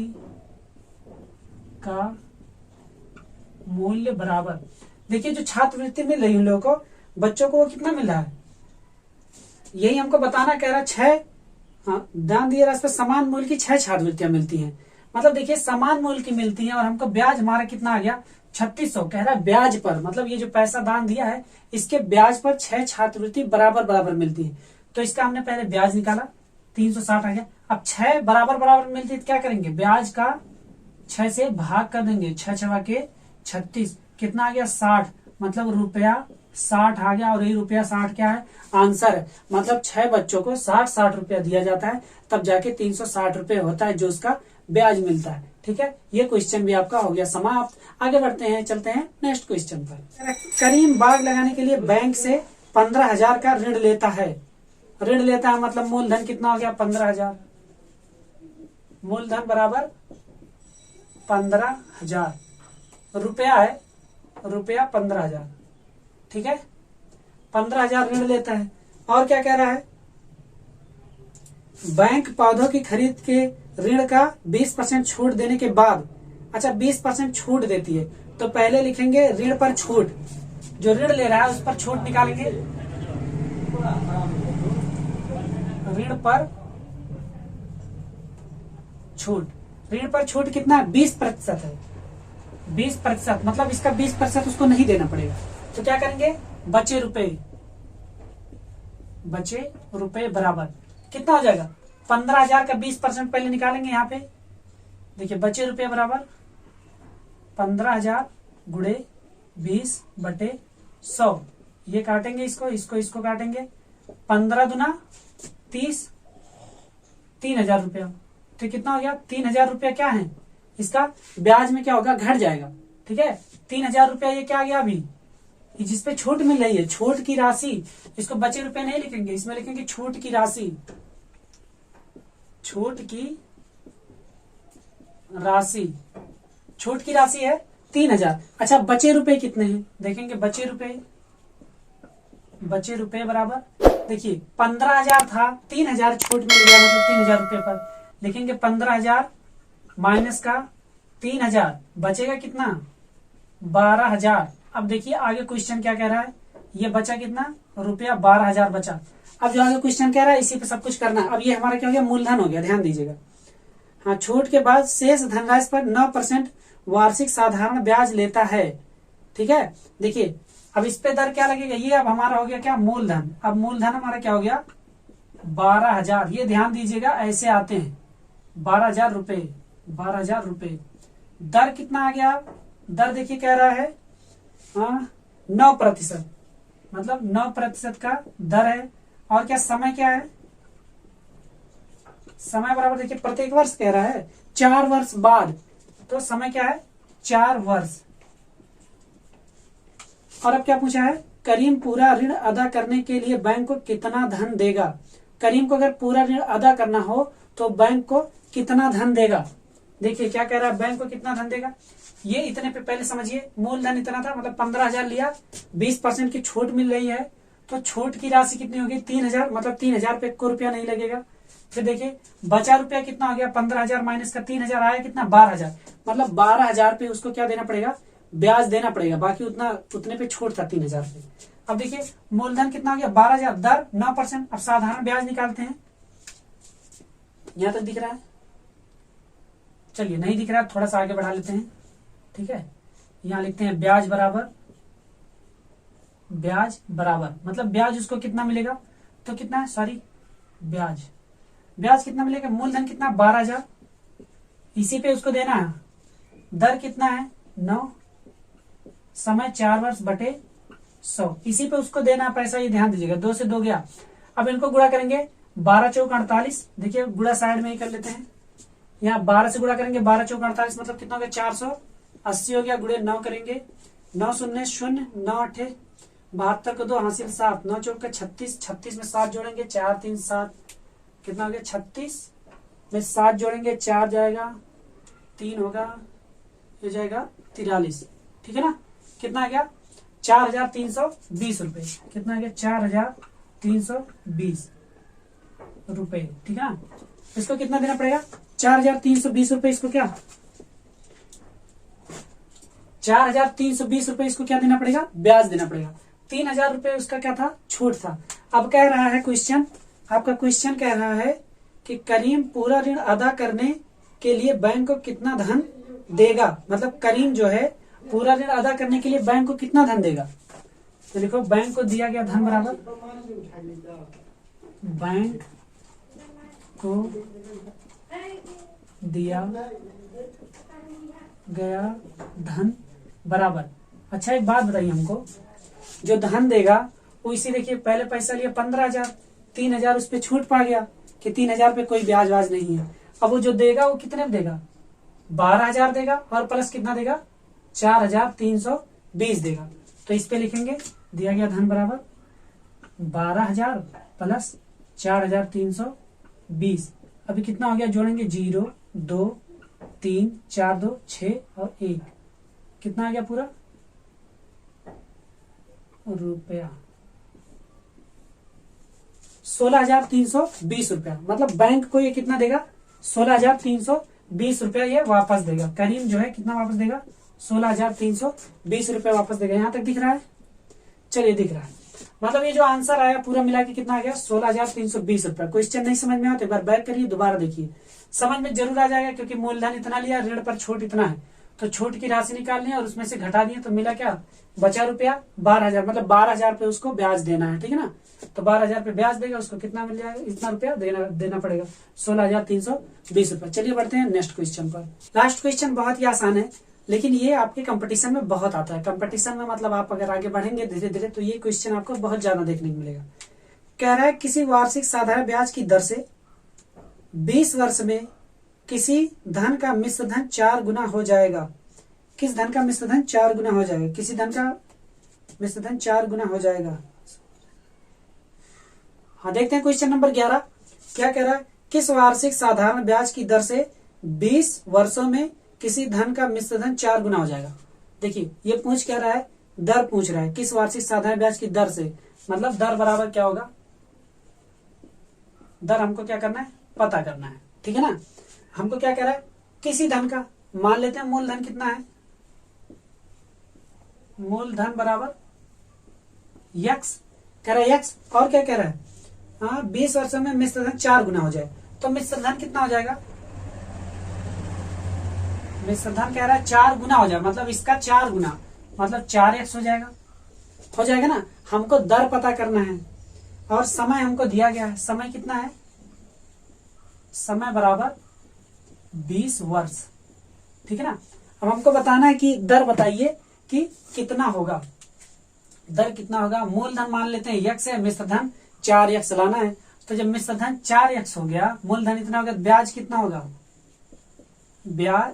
का मूल्य बराबर, देखिए जो छात्रवृत्ति मिल रही है उन लोगों को, बच्चों को वो कितना मिल रहा है, यही हमको बताना कह रहा है 6। हाँ, दान दिए राशि पर समान मूल्य की 6 छात्रवृत्तियां मिलती हैं। मतलब देखिए समान मूल्य की मिलती हैं और हमको ब्याज हमारा कितना आ गया 3600, कह रहा है ब्याज पर, मतलब ये जो पैसा दान दिया है इसके ब्याज पर 6 छात्रवृत्ति बराबर बराबर मिलती है। तो इसका हमने पहले ब्याज निकाला 360 आ गया। अब 6 बराबर बराबर मिलती है तो क्या करेंगे, ब्याज का 6 से भाग कर देंगे, 6 छवा के 36, कितना आ गया 60, मतलब रुपया 60 आ गया। और ये रुपया 60 क्या है, आंसर है। मतलब 6 बच्चों को 60 रुपया दिया जाता है, तब जाके 360 रुपये होता है जो उसका ब्याज मिलता है, ठीक है। ये क्वेश्चन भी आपका हो गया समाप्त। आगे बढ़ते हैं, चलते हैं नेक्स्ट क्वेश्चन पर। करीम बाग लगाने के लिए बैंक से 15,000 का ऋण लेता है। ऋण लेता है मतलब मूलधन कितना हो गया 15,000, मूलधन बराबर 15,000, रुपया है रुपया 15,000, ठीक है। 15,000 ऋण लेता है। और क्या कह रहा है, बैंक पौधों की खरीद के ऋण का 20% छूट देने के बाद, अच्छा 20% छूट देती है, तो पहले लिखेंगे ऋण पर छूट, जो ऋण ले रहा है उस पर छूट निकालेंगे, ऋण पर छूट, ऋण पर छूट कितना है 20% है, 20%, मतलब इसका 20% उसको नहीं देना पड़ेगा। तो क्या करेंगे, बचे रुपए बराबर कितना हो जाएगा 15,000 का 20% पहले निकालेंगे। यहाँ पे देखिए बचे रुपए बराबर 15,000 गुणे 20/100, ये काटेंगे इसको काटेंगे, 15 दूना 30, 3,000 रुपया। तो कितना हो गया? 3,000 रुपया क्या है इसका ब्याज में क्या होगा? घट जाएगा। ठीक है, 3,000 रुपया ये क्या आ गया अभी, जिसपे छूट मिल रही है, छूट की राशि। इसको बचे रुपए नहीं लिखेंगे, इसमें लिखेंगे छूट की राशि। छूट की राशि, छूट की राशि है 3,000। अच्छा, बचे रुपए कितने हैं देखेंगे। बचे रुपए बराबर, देखिए 15,000 था, 3,000 छूट मिल गया, मतलब 3,000 रुपए पर लिखेंगे 15,000 माइनस का 3,000, बचेगा कितना? 12,000। अब देखिए आगे क्वेश्चन क्या कह रहा है, ये बचा कितना? रुपया 12,000 बचा। अब जो आगे क्वेश्चन कह रहा है इसी पे सब कुछ करना है। अब ये हमारा क्या हो गया? मूलधन हो गया, ध्यान दीजिएगा। हाँ, छूट के बाद शेष धनराशि पर 9% वार्षिक साधारण ब्याज लेता है। ठीक है, देखिए अब इस पे दर क्या लगेगा? ये अब हमारा हो गया क्या? मूलधन। अब मूलधन हमारा क्या हो गया? 12,000। ये ध्यान दीजिएगा, ऐसे आते हैं 12,000 रुपए, 12,000 रुपए। दर कितना आ गया? दर देखिए कह रहा है 9%, मतलब 9% का दर है। और क्या समय क्या है? समय बराबर देखिए प्रत्येक वर्ष कह रहा है 4 वर्ष बाद, तो समय क्या है? 4 वर्ष। और अब क्या पूछा है? करीम पूरा ऋण अदा करने के लिए बैंक को कितना धन देगा? करीम को अगर पूरा ऋण अदा करना हो तो बैंक को कितना धन देगा? देखिए क्या कह रहा है, बैंक को कितना धन देगा। ये इतने पे पहले समझिए, मूलधन इतना था, मतलब 15,000 लिया, 20% की छूट मिल रही है, तो छूट की राशि कितनी होगी? 3,000, मतलब 3,000 पे 1 रुपया नहीं लगेगा। फिर देखिए बचा रुपया कितना हो गया? 15,000 माइनस का 3,000 आया कितना? 12,000, मतलब 12,000 पे उसको क्या देना पड़ेगा? ब्याज देना पड़ेगा। बाकी उतने पे छूट था 3,000 पे। अब देखिए मूलधन कितना हो गया? 12,000, दर 9%। अब साधारण ब्याज निकालते हैं। यहां तक दिख रहा है? चलिए, नहीं दिख रहा है, थोड़ा सा आगे बढ़ा लेते हैं। ठीक है, यहां लिखते हैं ब्याज बराबर, मतलब ब्याज उसको कितना मिलेगा? तो कितना है, सॉरी, ब्याज कितना मिलेगा? मूलधन कितना? 12,000, इसी पे उसको देना है। दर कितना है? 9, समय 4 वर्ष बटे 100, इसी पे उसको देना पैसा। ये ध्यान दीजिएगा, 2 से 2 गया। अब इनको गुणा करेंगे, 12 चौक 48। देखिए गुणा साइड में ही कर लेते हैं। यहाँ 12 से गुणा करेंगे, 12 चौक 48, मतलब कितना हो गया? 480 हो गया। गुणे 9 करेंगे, 9 शून्य 0, 9 8 72 को 2 हासिल 7, 9 चौक का 36, 36 में 7 जोड़ेंगे, 4 3 7, कितना हो गया? 36 में 7 जोड़ेंगे, 4 जाएगा, 3 होगा, ये जाएगा 43। ठीक है ना? कितना आ गया? 4,320 रुपए। कितना आ गया? 4,320 रुपए। ठीक है ना? इसको कितना देना पड़ेगा? 4,320 रुपए। इसको क्या 4,320 रुपए इसको क्या देना पड़ेगा? ब्याज देना पड़ेगा। 3,000 रुपए उसका क्या था? छूट था। अब कह रहा है क्वेश्चन, आपका क्वेश्चन कह रहा है कि करीम पूरा ऋण अदा करने के लिए बैंक को कितना धन देगा। मतलब करीम जो है पूरा ऋण अदा करने के लिए बैंक को कितना धन देगा। तो देखो बैंक को दिया गया धन बराबर, बैंक को दिया गया धन बराबर। अच्छा एक बात बताइए हमको, जो धन देगा वो इसी, देखिए पहले पैसा लिया 15,000, 3,000 उस पर छूट पा गया कि 3,000 पे कोई ब्याज वाज नहीं है। अब वो जो देगा वो कितने देगा? 12,000 देगा, और प्लस कितना देगा? 4,320 देगा। तो इस पे लिखेंगे दिया गया धन बराबर 12,000 प्लस 4,320। अभी कितना हो गया? जोड़ेंगे 0 2 3 4 2 6 और 1, कितना आ गया पूरा? रुपया 16,320 रुपया। मतलब बैंक को ये कितना देगा? 16,320 रुपया ये वापस देगा। करीम जो है कितना वापस देगा? 16,320 रुपया वापस देगा। यहां तक दिख रहा है? चलिए दिख रहा है। मतलब ये जो आंसर आया पूरा मिला के कितना आ गया? 16,320 रुपया। क्वेश्चन नहीं समझ में आया तो एक बार बैक करिए, दोबारा देखिए, समझ में जरूर आ जाएगा। क्योंकि मूलधन इतना लिया, ऋण पर छूट इतना है, तो छूट की राशि निकालनी है और उसमें से घटा दिए तो मिला क्या? बचा रुपया 12,000। मतलब 12,000 पे उसको ब्याज देना है। ठीक है ना? तो 12,000 पे ब्याज देगा, उसको कितना मिल जाएगा? इतना रुपया देना पड़ेगा, 16,320 रुपया। चलिए बढ़ते हैं नेक्स्ट क्वेश्चन पर। लास्ट क्वेश्चन बहुत ही आसान है, लेकिन ये आपके कंपटीशन में बहुत आता है। कंपटीशन में मतलब आप अगर आगे बढ़ेंगे धीरे धीरे तो ये क्वेश्चन आपको बहुत ज्यादा देखने को मिलेगा। कह रहा है किसी वार्षिक साधारण ब्याज की दर से 20 वर्ष में किसी धन का मिश्र धन 4 गुना हो जाएगा। किस धन का मिश्र धन 4 गुना हो जाएगा? किसी धन का मिश्र धन 4 गुना हो जाएगा। हाँ, देखते हैं क्वेश्चन नंबर 11 क्या कह रहा है। किस वार्षिक साधारण ब्याज की दर से 20 वर्षों में किसी धन का मिश्र धन 4 गुना हो जाएगा। देखिए ये पूछ क्या रहा है, दर पूछ रहा है। किस वार्षिक साधारण ब्याज की दर से, मतलब दर बराबर क्या होगा, दर हमको क्या करना है, पता करना है, ठीक है ना। हमको क्या कह रहा है, किसी धन का, मान लेते हैं मूलधन कितना है, मूलधन बराबर यक्स, कह रहा है यक्स, और क्या कह रहा है, हाँ 20 वर्षों में मिश्र धन 4 गुना हो जाए, तो मिश्र धन कितना हो जाएगा, मिश्र धन कह रहा है 4 गुना हो जाए, मतलब इसका 4 गुना, मतलब 4x हो जाएगा ना। हमको दर पता करना है और समय हमको दिया गया है, समय कितना है, समय बराबर 20 वर्ष, ठीक है ना। अब हमको बताना है कि दर बताइए कि कितना होगा, दर कितना होगा। मूलधन मान लेते हैं x है, मिश्र धन 4x लाना है, तो जब मिश्र धन 4x हो गया, मूलधन इतना होगा, ब्याज कितना होगा, ब्याज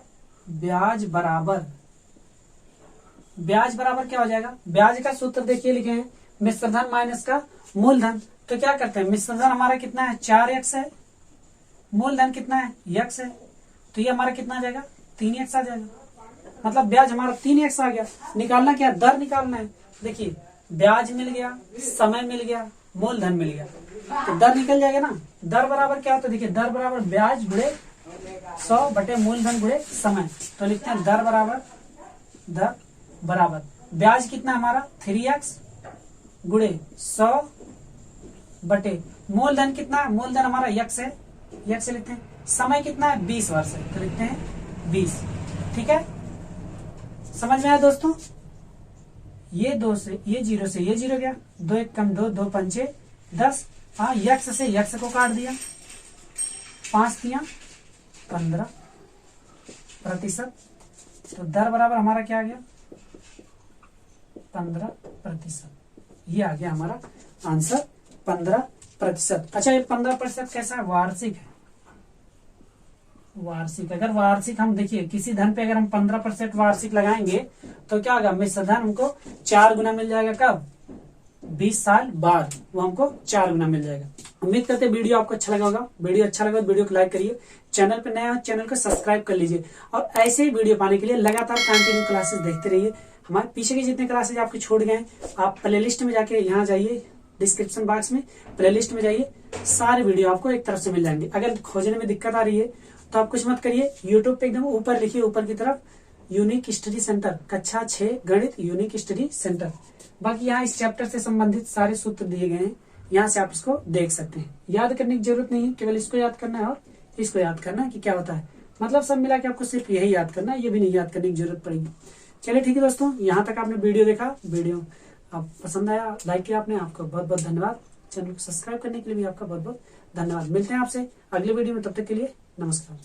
बराबर क्या हो जाएगा, ब्याज का सूत्र देखिए लिखे हैं, मिश्र धन माइनस का मूलधन। तो क्या करते हैं, मिश्र धन हमारा कितना है 4x है, मूलधन कितना है x है, तो ये हमारा कितना आ जाएगा 3x आ जाएगा, मतलब ब्याज हमारा 3x आ गया। निकालना क्या, दर निकालना है। देखिए ब्याज मिल गया, समय मिल गया, मूलधन मिल गया, तो दर निकल जाएगा ना। दर बराबर क्या होता है, देखिए दर बराबर ब्याज गुणे 100 बटे मूलधन गुणे समय। तो लिखते हैं दर बराबर ब्याज कितना हमारा 3x गुणे 100 बटे मूलधन कितना, मूलधन हमारा x है, x लिखते हैं, समय कितना है 20 वर्ष है, तो लिखते हैं 20, ठीक है। समझ में आया दोस्तों, ये 2 से ये 0 से ये 0 गया, 2 1 कम 2, 2 पंचे 10, हाँ x से x को काट दिया, 5 दिया 15%, तो दर बराबर हमारा क्या आ गया 15%, ये आ गया हमारा आंसर 15%। अच्छा ये 15% कैसा है, वार्षिक है, वार्षिक। अगर वार्षिक हम देखिए किसी धन पे अगर हम 15% वार्षिक लगाएंगे तो क्या होगा, मिश्र धन हमको 4 गुना मिल जाएगा, कब 20 साल बाद वो हमको 4 गुना मिल जाएगा। उम्मीद करते हैं वीडियो आपको अच्छा लगा होगा। वीडियो अच्छा लगा तो वीडियो को लाइक करिए, चैनल पे नया हो चैनल को सब्सक्राइब कर लीजिए, और ऐसे ही वीडियो पाने के लिए लगातार कंटिन्यू क्लासेस देखते रहिए। हमारे पीछे के जितने क्लासेज आपके छूट गए आप प्लेलिस्ट में जाके यहाँ जाइए, डिस्क्रिप्शन बॉक्स में प्लेलिस्ट में जाइए, सारे वीडियो आपको एक तरफ से मिल जाएंगे। अगर खोजने में दिक्कत आ रही है तो आप कुछ मत करिए, यूट्यूब पे एकदम ऊपर लिखिए, ऊपर की तरफ यूनिक स्टडी सेंटर, कक्षा 6 गणित यूनिक स्टडी सेंटर। बाकी यहाँ इस चैप्टर से संबंधित सारे सूत्र दिए गए हैं, यहाँ से आप इसको देख सकते हैं। याद करने की जरूरत नहीं है, केवल इसको याद करना है और इसको याद करना है कि क्या होता है, मतलब सब मिला के आपको सिर्फ यही याद करना है, ये भी नहीं याद करने की जरूरत पड़ेगी। चलिए ठीक है दोस्तों, यहाँ तक आपने वीडियो देखा, वीडियो आप पसंद आया, लाइक किया आपने, आपको बहुत बहुत धन्यवाद। चैनल को सब्सक्राइब करने के लिए भी आपका बहुत बहुत धन्यवाद। मिलते हैं आपसे अगले वीडियो में, तब तक के लिए नमस्कार।